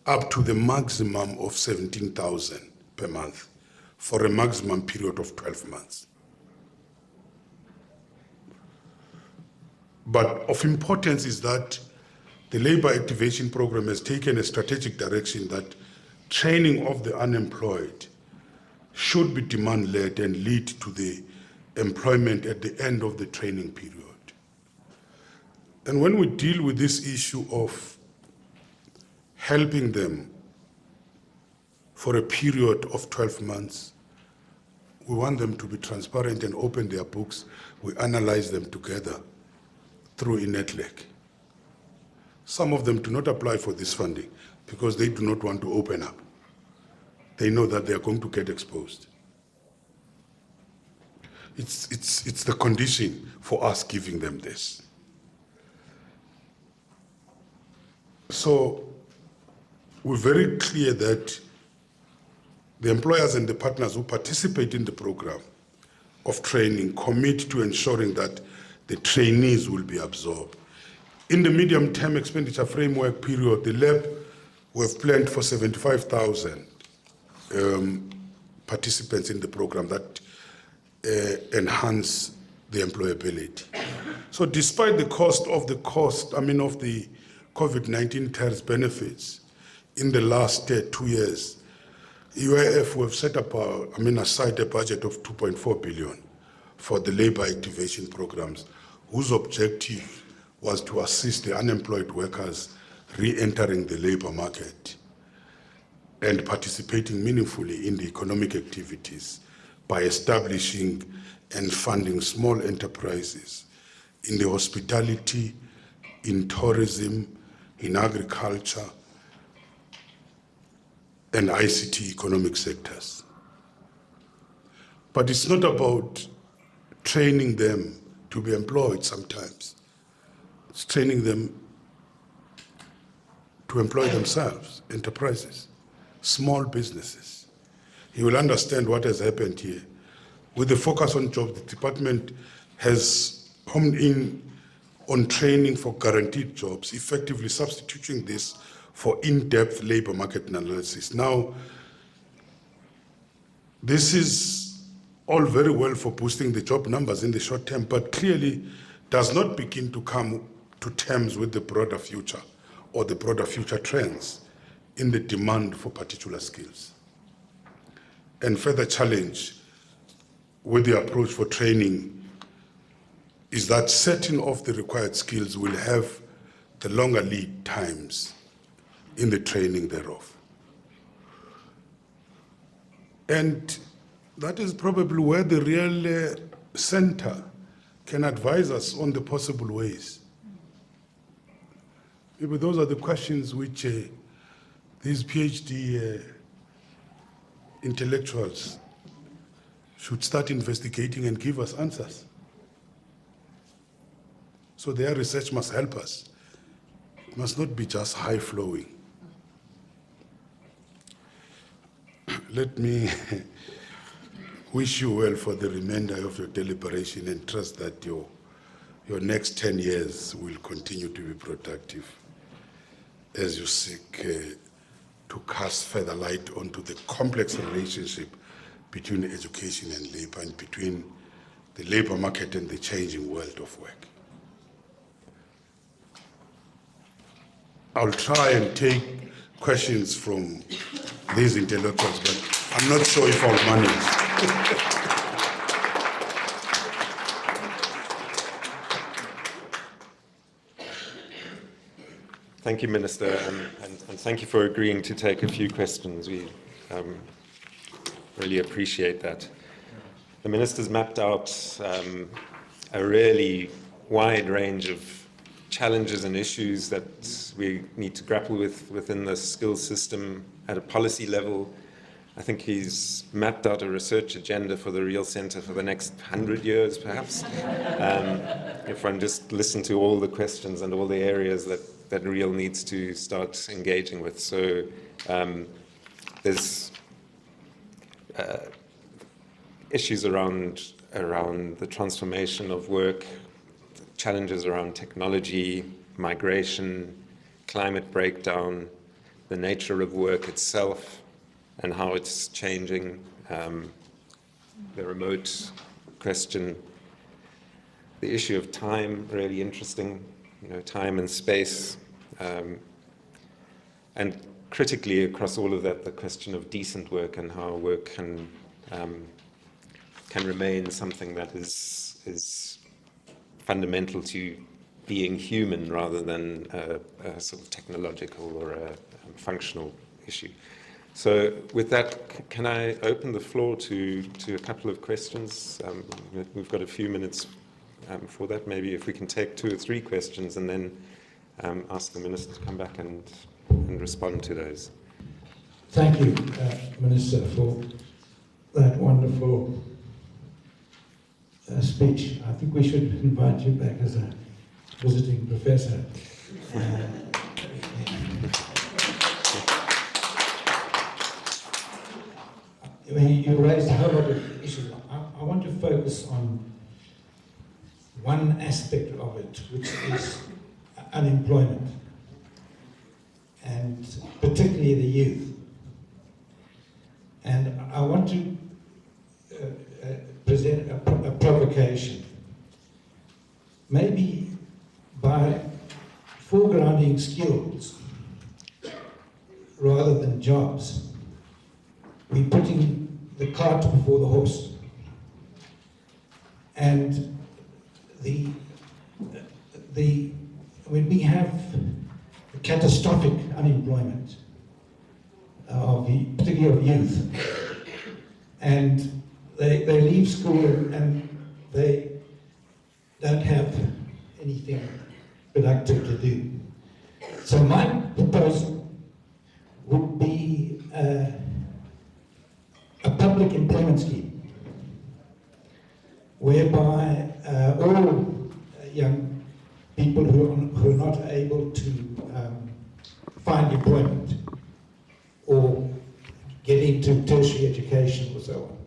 up to the maximum of 17,000 per month for a maximum period of 12 months. But of importance is that the labor activation program has taken a strategic direction that training of the unemployed should be demand-led and lead to the employment at the end of the training period. And when we deal with this issue of helping them for a period of 12 months, we want them to be transparent and open their books. We analyze them together through INETLEC. Some of them do not apply for this funding because they do not want to open up. They know that they are going to get exposed. It's the condition for us giving them this. So we're very clear that the employers and the partners who participate in the program of training commit to ensuring that the trainees will be absorbed. In the medium-term expenditure framework period, the lab have planned for 75,000 participants in the program that enhance the employability. So despite the cost of the COVID-19 TERS benefits in the last 2 years, UIF have set up aside a budget of 2.4 billion for the labor activation programs, whose objective was to assist the unemployed workers re-entering the labor market and participating meaningfully in the economic activities by establishing and funding small enterprises in the hospitality, in tourism, in agriculture and ICT economic sectors. But it's not about training them to be employed sometimes. It's training them to employ themselves, enterprises, small businesses. You will understand what has happened here. With the focus on jobs, the department has homed in on training for guaranteed jobs, effectively substituting this for in-depth labor market analysis. Now, this is all very well for boosting the job numbers in the short term, but clearly does not begin to come to terms with the broader future or the broader future trends in the demand for particular skills. And further challenge with the approach for training is that certain of the required skills will have the longer lead times in the training thereof. And that is probably where the real center can advise us on the possible ways. Maybe those are the questions which these PhD intellectuals should start investigating and give us answers. So their research must help us. It must not be just high-flowing. Let me wish you well for the remainder of your deliberation and trust that your next 10 years will continue to be productive as you seek to cast further light onto the complex relationship between education and labor and between the labor market and the changing world of work. I'll try and take questions from these intellectuals, but I'm not sure if I'll manage. Thank you, Minister, and thank you for agreeing to take a few questions. We really appreciate that. The Minister's mapped out a really wide range of challenges and issues that we need to grapple with within the skills system at a policy level. I think he's mapped out a research agenda for the Real Centre for the next 100 years, perhaps. If one just listen to all the questions and all the areas that Real needs to start engaging with. So there's issues around the transformation of work, challenges around technology, migration, climate breakdown, the nature of work itself, and how it's changing, the remote question, the issue of time, really interesting, time and space, and critically across all of that, the question of decent work and how work can remain something that is fundamental to being human rather than a sort of technological or a functional issue. So with that, can I open the floor to a couple of questions? We've got a few minutes for that. Maybe if we can take 2 or 3 questions and then ask the Minister to come back and respond to those. Thank you, Minister, for that wonderful speech. I think we should invite you back as a visiting professor. You raised a whole lot of issues. I want to focus on one aspect of it, which is unemployment, and particularly the youth. And I want to present a provocation. Maybe by foregrounding skills rather than jobs, we're putting the cart before the horse. And when we have catastrophic unemployment, particularly of youth, and they leave school and they don't have anything productive to do, So my proposal would be a public employment scheme whereby all young people who are not able to find employment or get into tertiary education or so on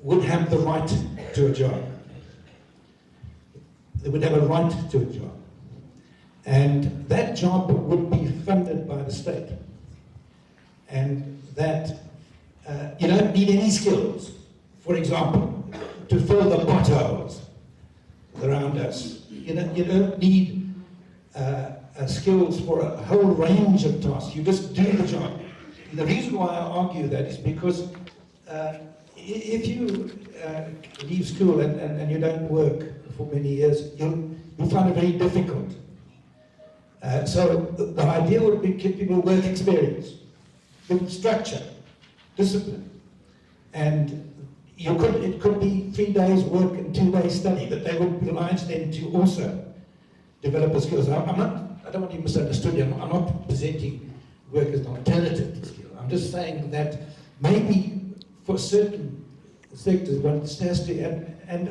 would have the right to a job. They would have a right to a job. And that job would be funded by the state. And that you don't need any skills, for example, to fill the potholes around us. You don't need skills for a whole range of tasks. You just do the job. The reason why I argue that is because if you leave school and you don't work for many years, you'll find it very difficult. So the idea would be give people work experience, give structure, discipline. And it could be 3 days work and 2 days study, but they would oblige them to also develop the skills. I don't want to be misunderstood here. I'm not presenting work as an alternative to skill. I'm just saying that maybe for certain sectors one has to, and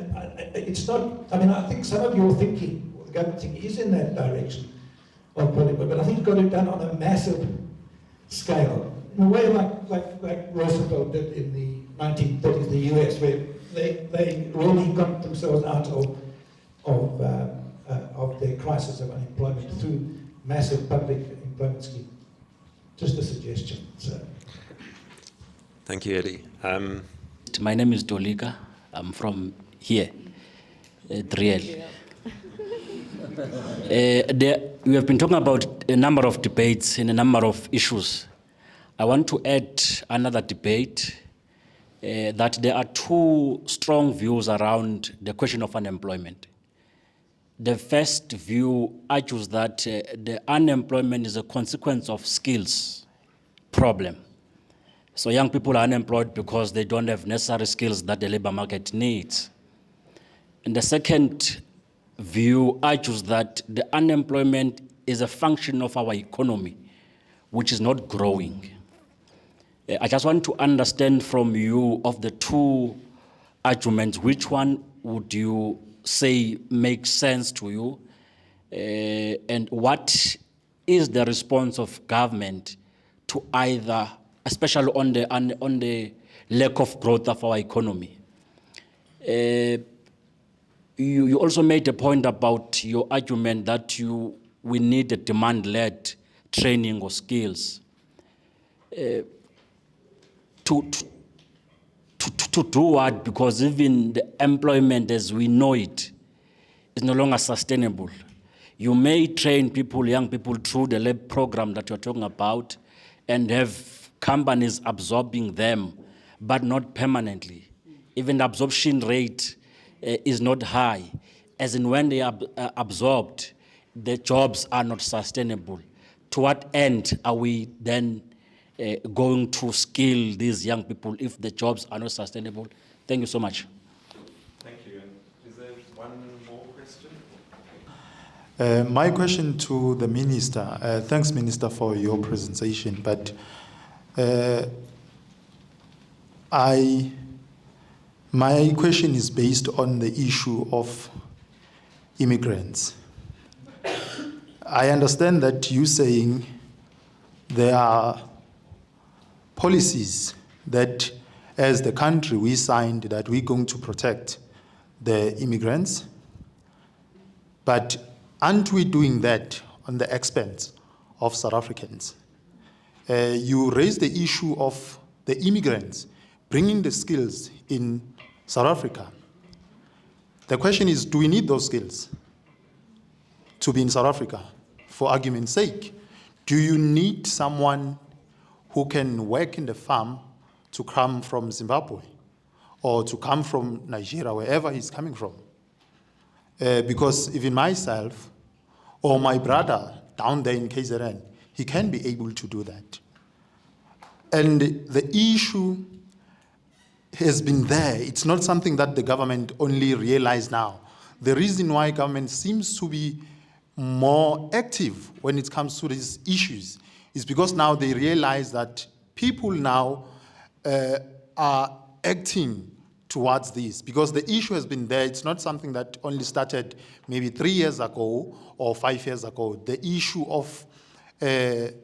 it's not, I mean, I think some of your thinking, or the government thinking, is in that direction of political, but I think it's got to be done on a massive scale, in a way like Roosevelt did in the 1930s, the US, where they really got themselves out of their crisis of unemployment through massive public employment scheme. Just a suggestion. So. Thank you, Eddie. My name is Dolika. I'm from here, Driel. We have been talking about a number of debates and a number of issues. I want to add another debate that there are two strong views around the question of unemployment. The first view argues that the unemployment is a consequence of skills problem. So young people are unemployed because they don't have necessary skills that the labor market needs. And the second view argues that the unemployment is a function of our economy, which is not growing. I just want to understand from you, of the two arguments, which one would you say makes sense to you, and what is the response of government to either, especially on the lack of growth of our economy? You also made a point about your argument that we need a demand-led training or skills. To do what? Because even the employment as we know it is no longer sustainable. You may train people, young people, through the lab program that you're talking about and have companies absorbing them, but not permanently. Even the absorption rate is not high. As in when they are absorbed, the jobs are not sustainable. To what end are we then going to skill these young people if the jobs are not sustainable? Thank you so much. Thank you. Is there one more question? My question to the Minister, thanks Minister for your presentation, but my question is based on the issue of immigrants. I understand that you're saying there are policies that as the country we signed that we're going to protect the immigrants, but aren't we doing that on the expense of South Africans? You raised the issue of the immigrants bringing the skills in South Africa. The question is, do we need those skills to be in South Africa? For argument's sake, do you need someone who can work in the farm to come from Zimbabwe or to come from Nigeria, wherever he's coming from? Because even myself or my brother down there in KZN, he can be able to do that. And the issue has been there. It's not something that the government only realized now. The reason why government seems to be more active when it comes to these issues is because now they realize that people now are acting towards this, because the issue has been there. It's not something that only started maybe 3 years ago or 5 years ago. The issue of the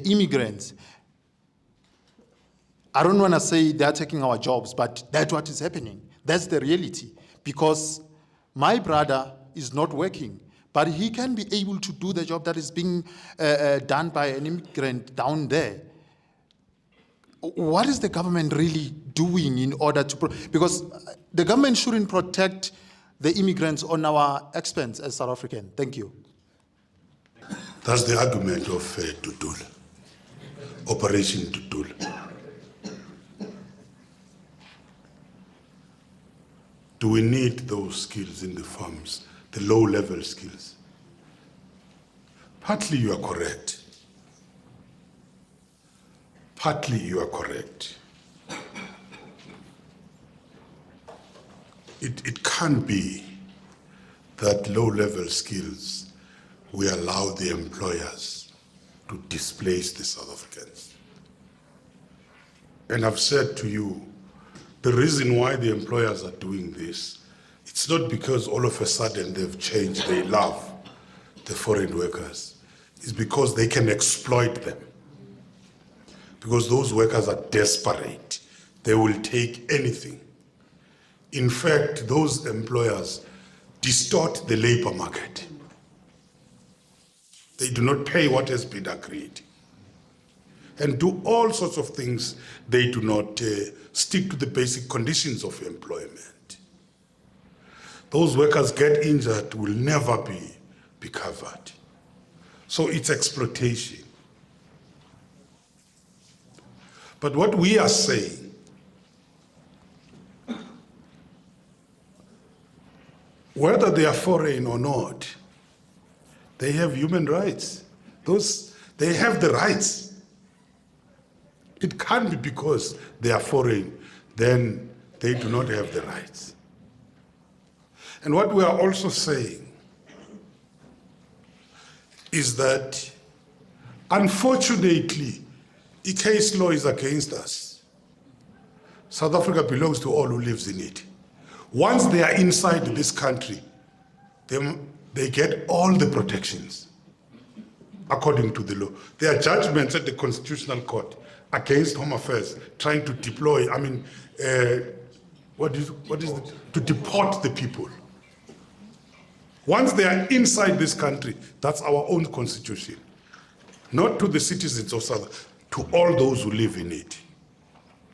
immigrants, I don't want to say they're taking our jobs, but that's what is happening. That's the reality. Because my brother is not working, but he can be able to do the job that is being done by an immigrant down there. What is the government really doing in order to... Because the government shouldn't protect the immigrants on our expense as South African. Thank you. That's the argument of Tutul, Operation Tutul. Do we need those skills in the farms, the low-level skills? Partly you are correct. Partly you are correct. It can't be that low-level skills we allow the employers to displace the South Africans. And I've said to you, the reason why the employers are doing this, it's not because all of a sudden they've changed, they love the foreign workers. It's because they can exploit them. Because those workers are desperate. They will take anything. In fact, those employers distort the labor market. They do not pay what has been agreed and do all sorts of things. They do not stick to the basic conditions of employment. Those workers get injured, will never be covered. So it's exploitation. But what we are saying, whether they are foreign or not, they have human rights. They have the rights. It can't be because they are foreign, then they do not have the rights. And what we are also saying is that, unfortunately, case law is against us. South Africa belongs to all who lives in it. Once they are inside this country, they get all the protections according to the law. There are judgments at the Constitutional Court against Home Affairs trying to deploy, to deport the people. Once they are inside this country, that's our own constitution. Not to the citizens of South Africa, to all those who live in it.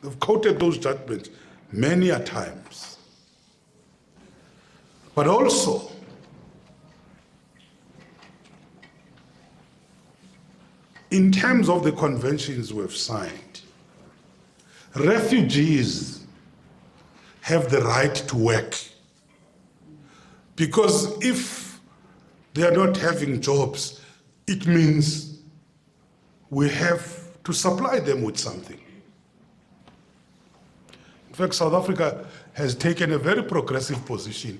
They've quoted those judgments many a times. But also, in terms of the conventions we've signed, refugees have the right to work. Because if they are not having jobs, it means we have to supply them with something. In fact, South Africa has taken a very progressive position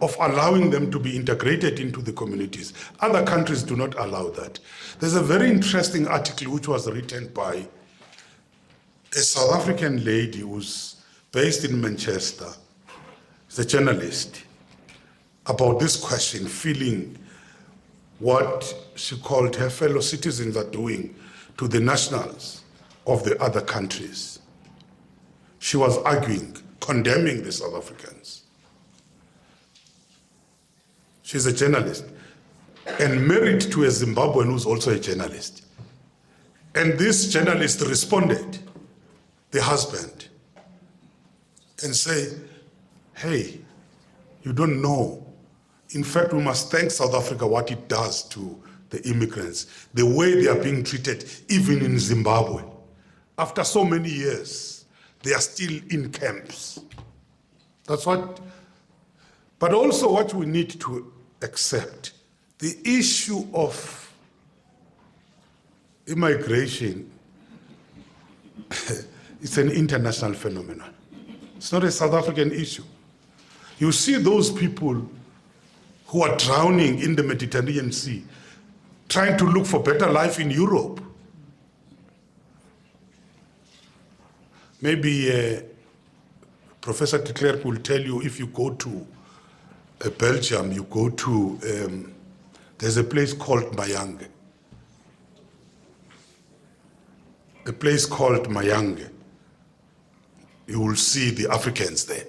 of allowing them to be integrated into the communities. Other countries do not allow that. There's a very interesting article which was written by a South African lady who's based in Manchester. She's a journalist, about this question, feeling what she called her fellow citizens are doing to the nationals of the other countries. She was arguing, condemning the South Africans. She's a journalist and married to a Zimbabwean who's also a journalist. And this journalist responded, the husband, and say, hey, you don't know. In fact, we must thank South Africa what it does to the immigrants, the way they are being treated, even in Zimbabwe. After so many years, they are still in camps. That's what, but also what we need to accept, the issue of immigration, it's an international phenomenon. It's not a South African issue. You see those people who are drowning in the Mediterranean Sea, trying to look for better life in Europe. Maybe Professor de Klerk will tell you, if you go to Belgium, you go to, there's a place called Mayange. A place called Mayange. You will see the Africans there.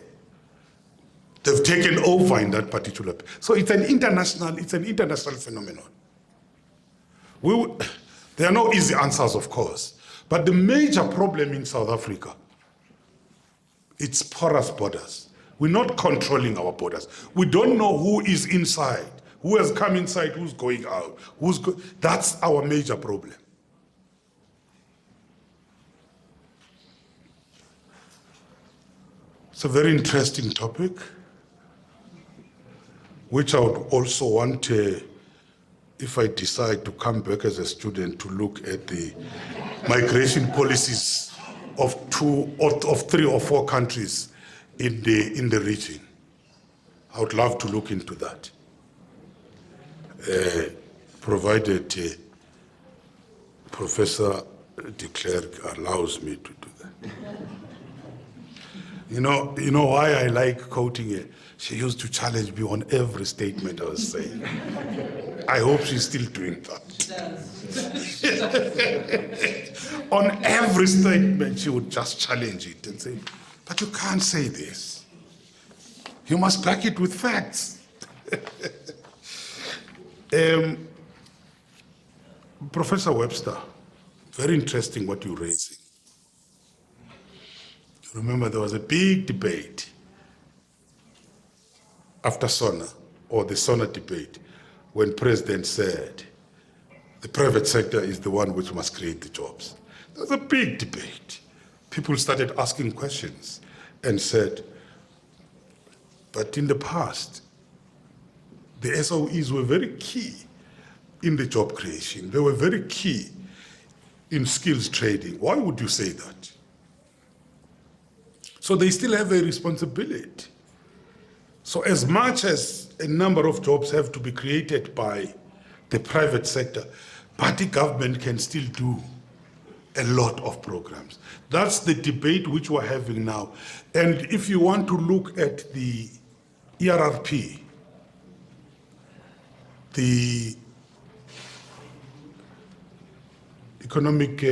They've taken over in that particular. So it's an international phenomenon. There are no easy answers, of course. But the major problem in South Africa, it's porous borders. We're not controlling our borders. We don't know who is inside, who has come inside, who's going out. That's our major problem. It's a very interesting topic, which I would also want, if I decide to come back as a student, to look at the migration policies of 3 or 4 countries in the region. I would love to look into that, provided Professor de Klerk allows me to do that. You know why I like quoting her? She used to challenge me on every statement I was saying. I hope she's still doing that. On every statement, she would just challenge it and say, but you can't say this. You must back it with facts. Professor Webster, very interesting what you're raising. Remember, there was a big debate after SONA, or the SONA debate, when President said the private sector is the one which must create the jobs. There was a big debate. People started asking questions and said, but in the past, the SOEs were very key in the job creation. They were very key in skills trading. Why would you say that? So they still have a responsibility. So as much as a number of jobs have to be created by the private sector, party government can still do a lot of programs. That's the debate which we're having now. And if you want to look at the ERRP, the Economic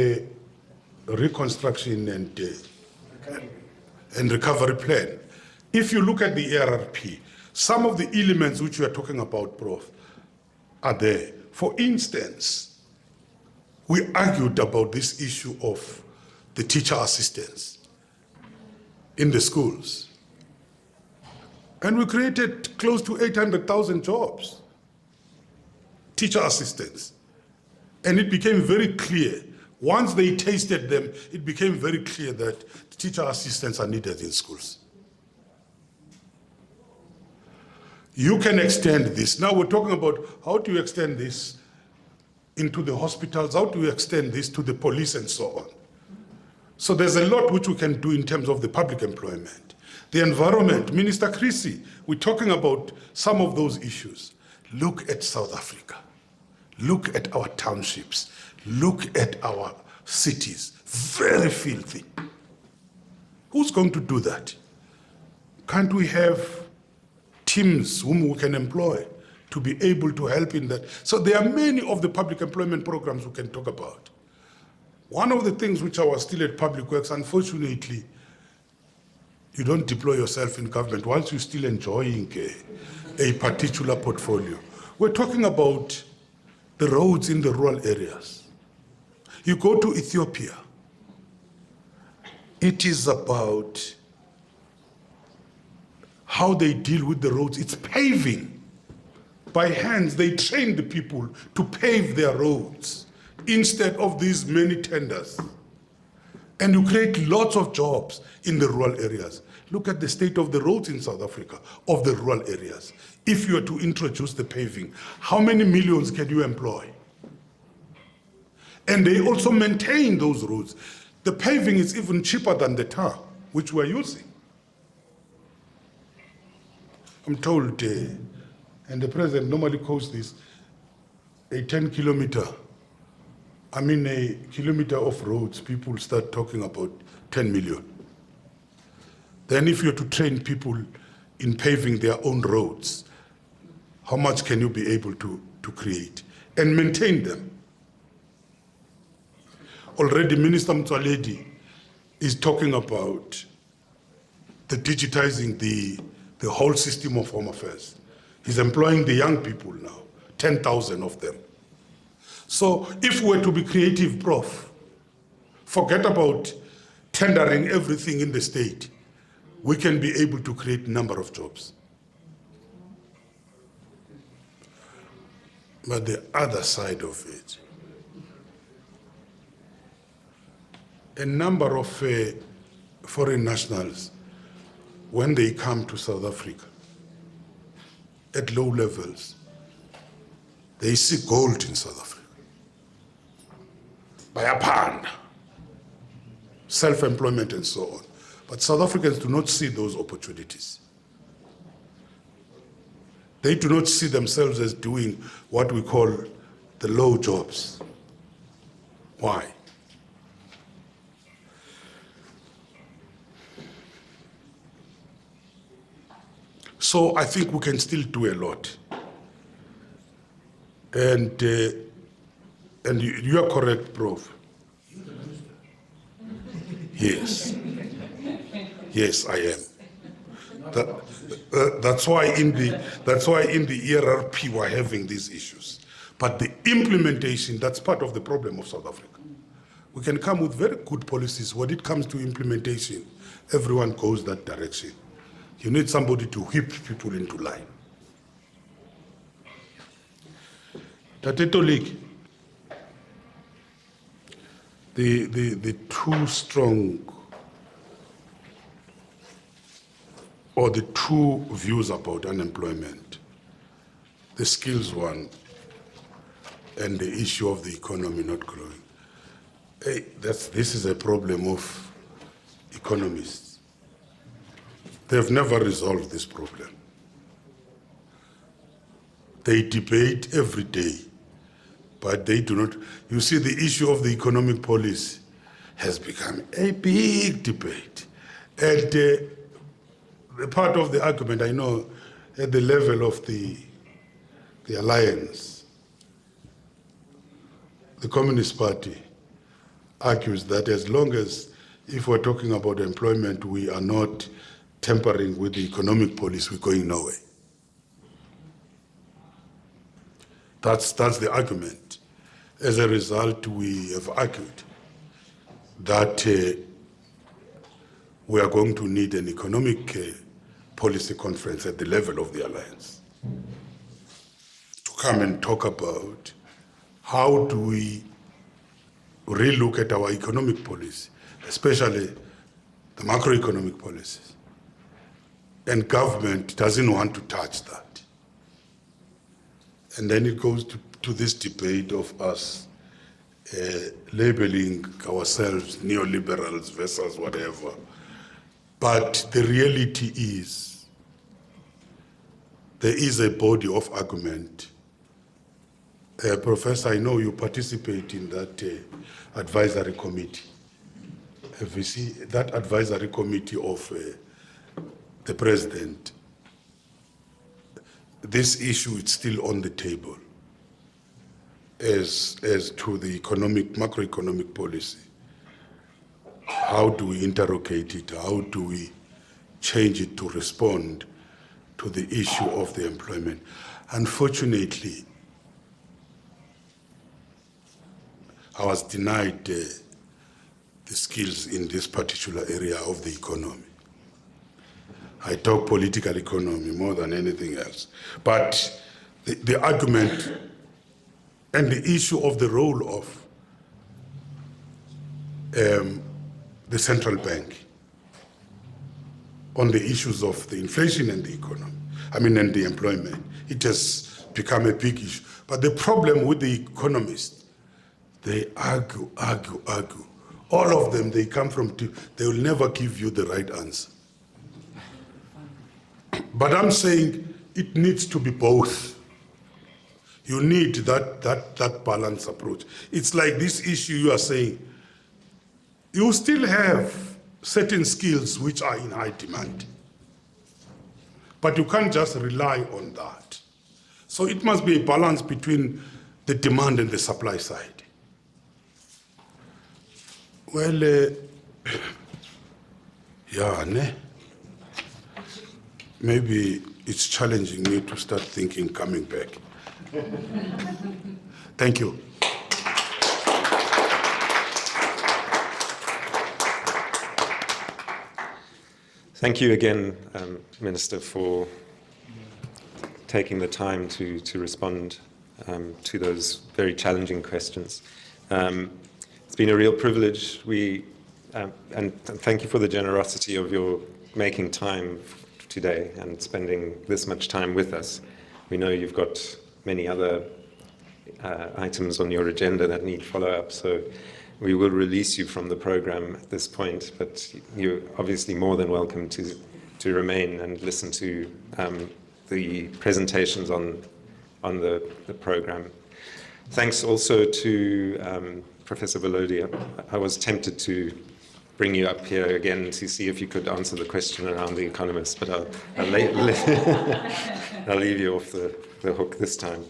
Reconstruction and Recovery Plan, if you look at the ERRP, some of the elements which we are talking about, Prof, are there. For instance, we argued about this issue of the teacher assistants in the schools. And we created close to 800,000 jobs, teacher assistants. And it became very clear, once they tasted them, it became very clear that teacher assistants are needed in schools. You can extend this. Now we're talking about how do you extend this into the hospitals, how do you extend this to the police and so on. So there's a lot which we can do in terms of the public employment. The environment, Minister Nxesi, we're talking about some of those issues. Look at South Africa. Look at our townships. Look at our cities. Very filthy. Who's going to do that? Can't we have teams whom we can employ to be able to help in that? So there are many of the public employment programs we can talk about. One of the things which I was still at Public Works, unfortunately, you don't deploy yourself in government whilst you're still enjoying a particular portfolio. We're talking about the roads in the rural areas. You go to Ethiopia, it is about how they deal with the roads. It's paving. By hands, they train the people to pave their roads instead of these many tenders. And you create lots of jobs in the rural areas. Look at the state of the roads in South Africa, of the rural areas. If you are to introduce the paving, how many millions can you employ? And they also maintain those roads. The paving is even cheaper than the tar, which we're using. I'm told and the president normally calls this a 10 kilometer, I mean a kilometer of roads, people start talking about 10 million. Then if you're to train people in paving their own roads, how much can you be able to create and maintain them? Already Minister Mtswaledi is talking about the digitizing the whole system of Home Affairs. He's employing the young people now, 10,000 of them. So if we're to be creative, Prof, forget about tendering everything in the state. We can be able to create a number of jobs. But the other side of it, a number of foreign nationals, when they come to South Africa, at low levels, they see gold in South Africa. Bayapanda, self-employment and so on. But South Africans do not see those opportunities. They do not see themselves as doing what we call the low jobs. Why? So I think we can still do a lot. And you are correct, Prof. Yes. Yes, I am. That's why in the ERRP we're having these issues. But the implementation, that's part of the problem of South Africa. We can come with very good policies. When it comes to implementation, everyone goes that direction. You need somebody to whip people into line. Tateto League, the two strong, or the two views about unemployment, the skills one and the issue of the economy not growing. Hey, this is a problem of economists. They've never resolved this problem. They debate every day, but they do not. You see, the issue of the economic policy has become a big debate. And the part of the argument, I know, at the level of the alliance, the Communist Party argues that as long as, if we're talking about employment, we are not tampering with the economic policy, we're going nowhere. That's the argument. As a result, we have argued that we are going to need an economic policy conference at the level of the alliance to come and talk about how do we relook at our economic policy, especially the macroeconomic policies. And government doesn't want to touch that. And then it goes to this debate of us labeling ourselves neoliberals versus whatever. But the reality is, there is a body of argument. Professor, I know you participate in that advisory committee. Have you seen that advisory committee of the president? This issue is still on the table as to the macroeconomic policy. How do we interrogate it? How do we change it to respond to the issue of the employment? Unfortunately, I was denied the skills in this particular area of the economy. I talk political economy more than anything else. But the argument and the issue of the role of the central bank on the issues of the inflation and the economy, and the employment, it has become a big issue. But the problem with the economists, they argue. All of them, they come from, they will never give you the right answer. But I'm saying, it needs to be both. You need that balanced approach. It's like this issue you are saying, you still have certain skills which are in high demand, but you can't just rely on that. So it must be a balance between the demand and the supply side. Well, yeah, ne? Maybe it's challenging me to start thinking coming back. Thank you. Thank you again, Minister, for taking the time to respond to those very challenging questions. It's been a real privilege. And thank you for the generosity of your making time today and spending this much time with us. We know you've got many other items on your agenda that need follow-up, so we will release you from the program at this point, but you're obviously more than welcome to remain and listen to the presentations on the program. Thanks also to Professor Valodia. I was tempted to bring you up here again to see if you could answer the question around the economist, but I'll leave you off the hook this time.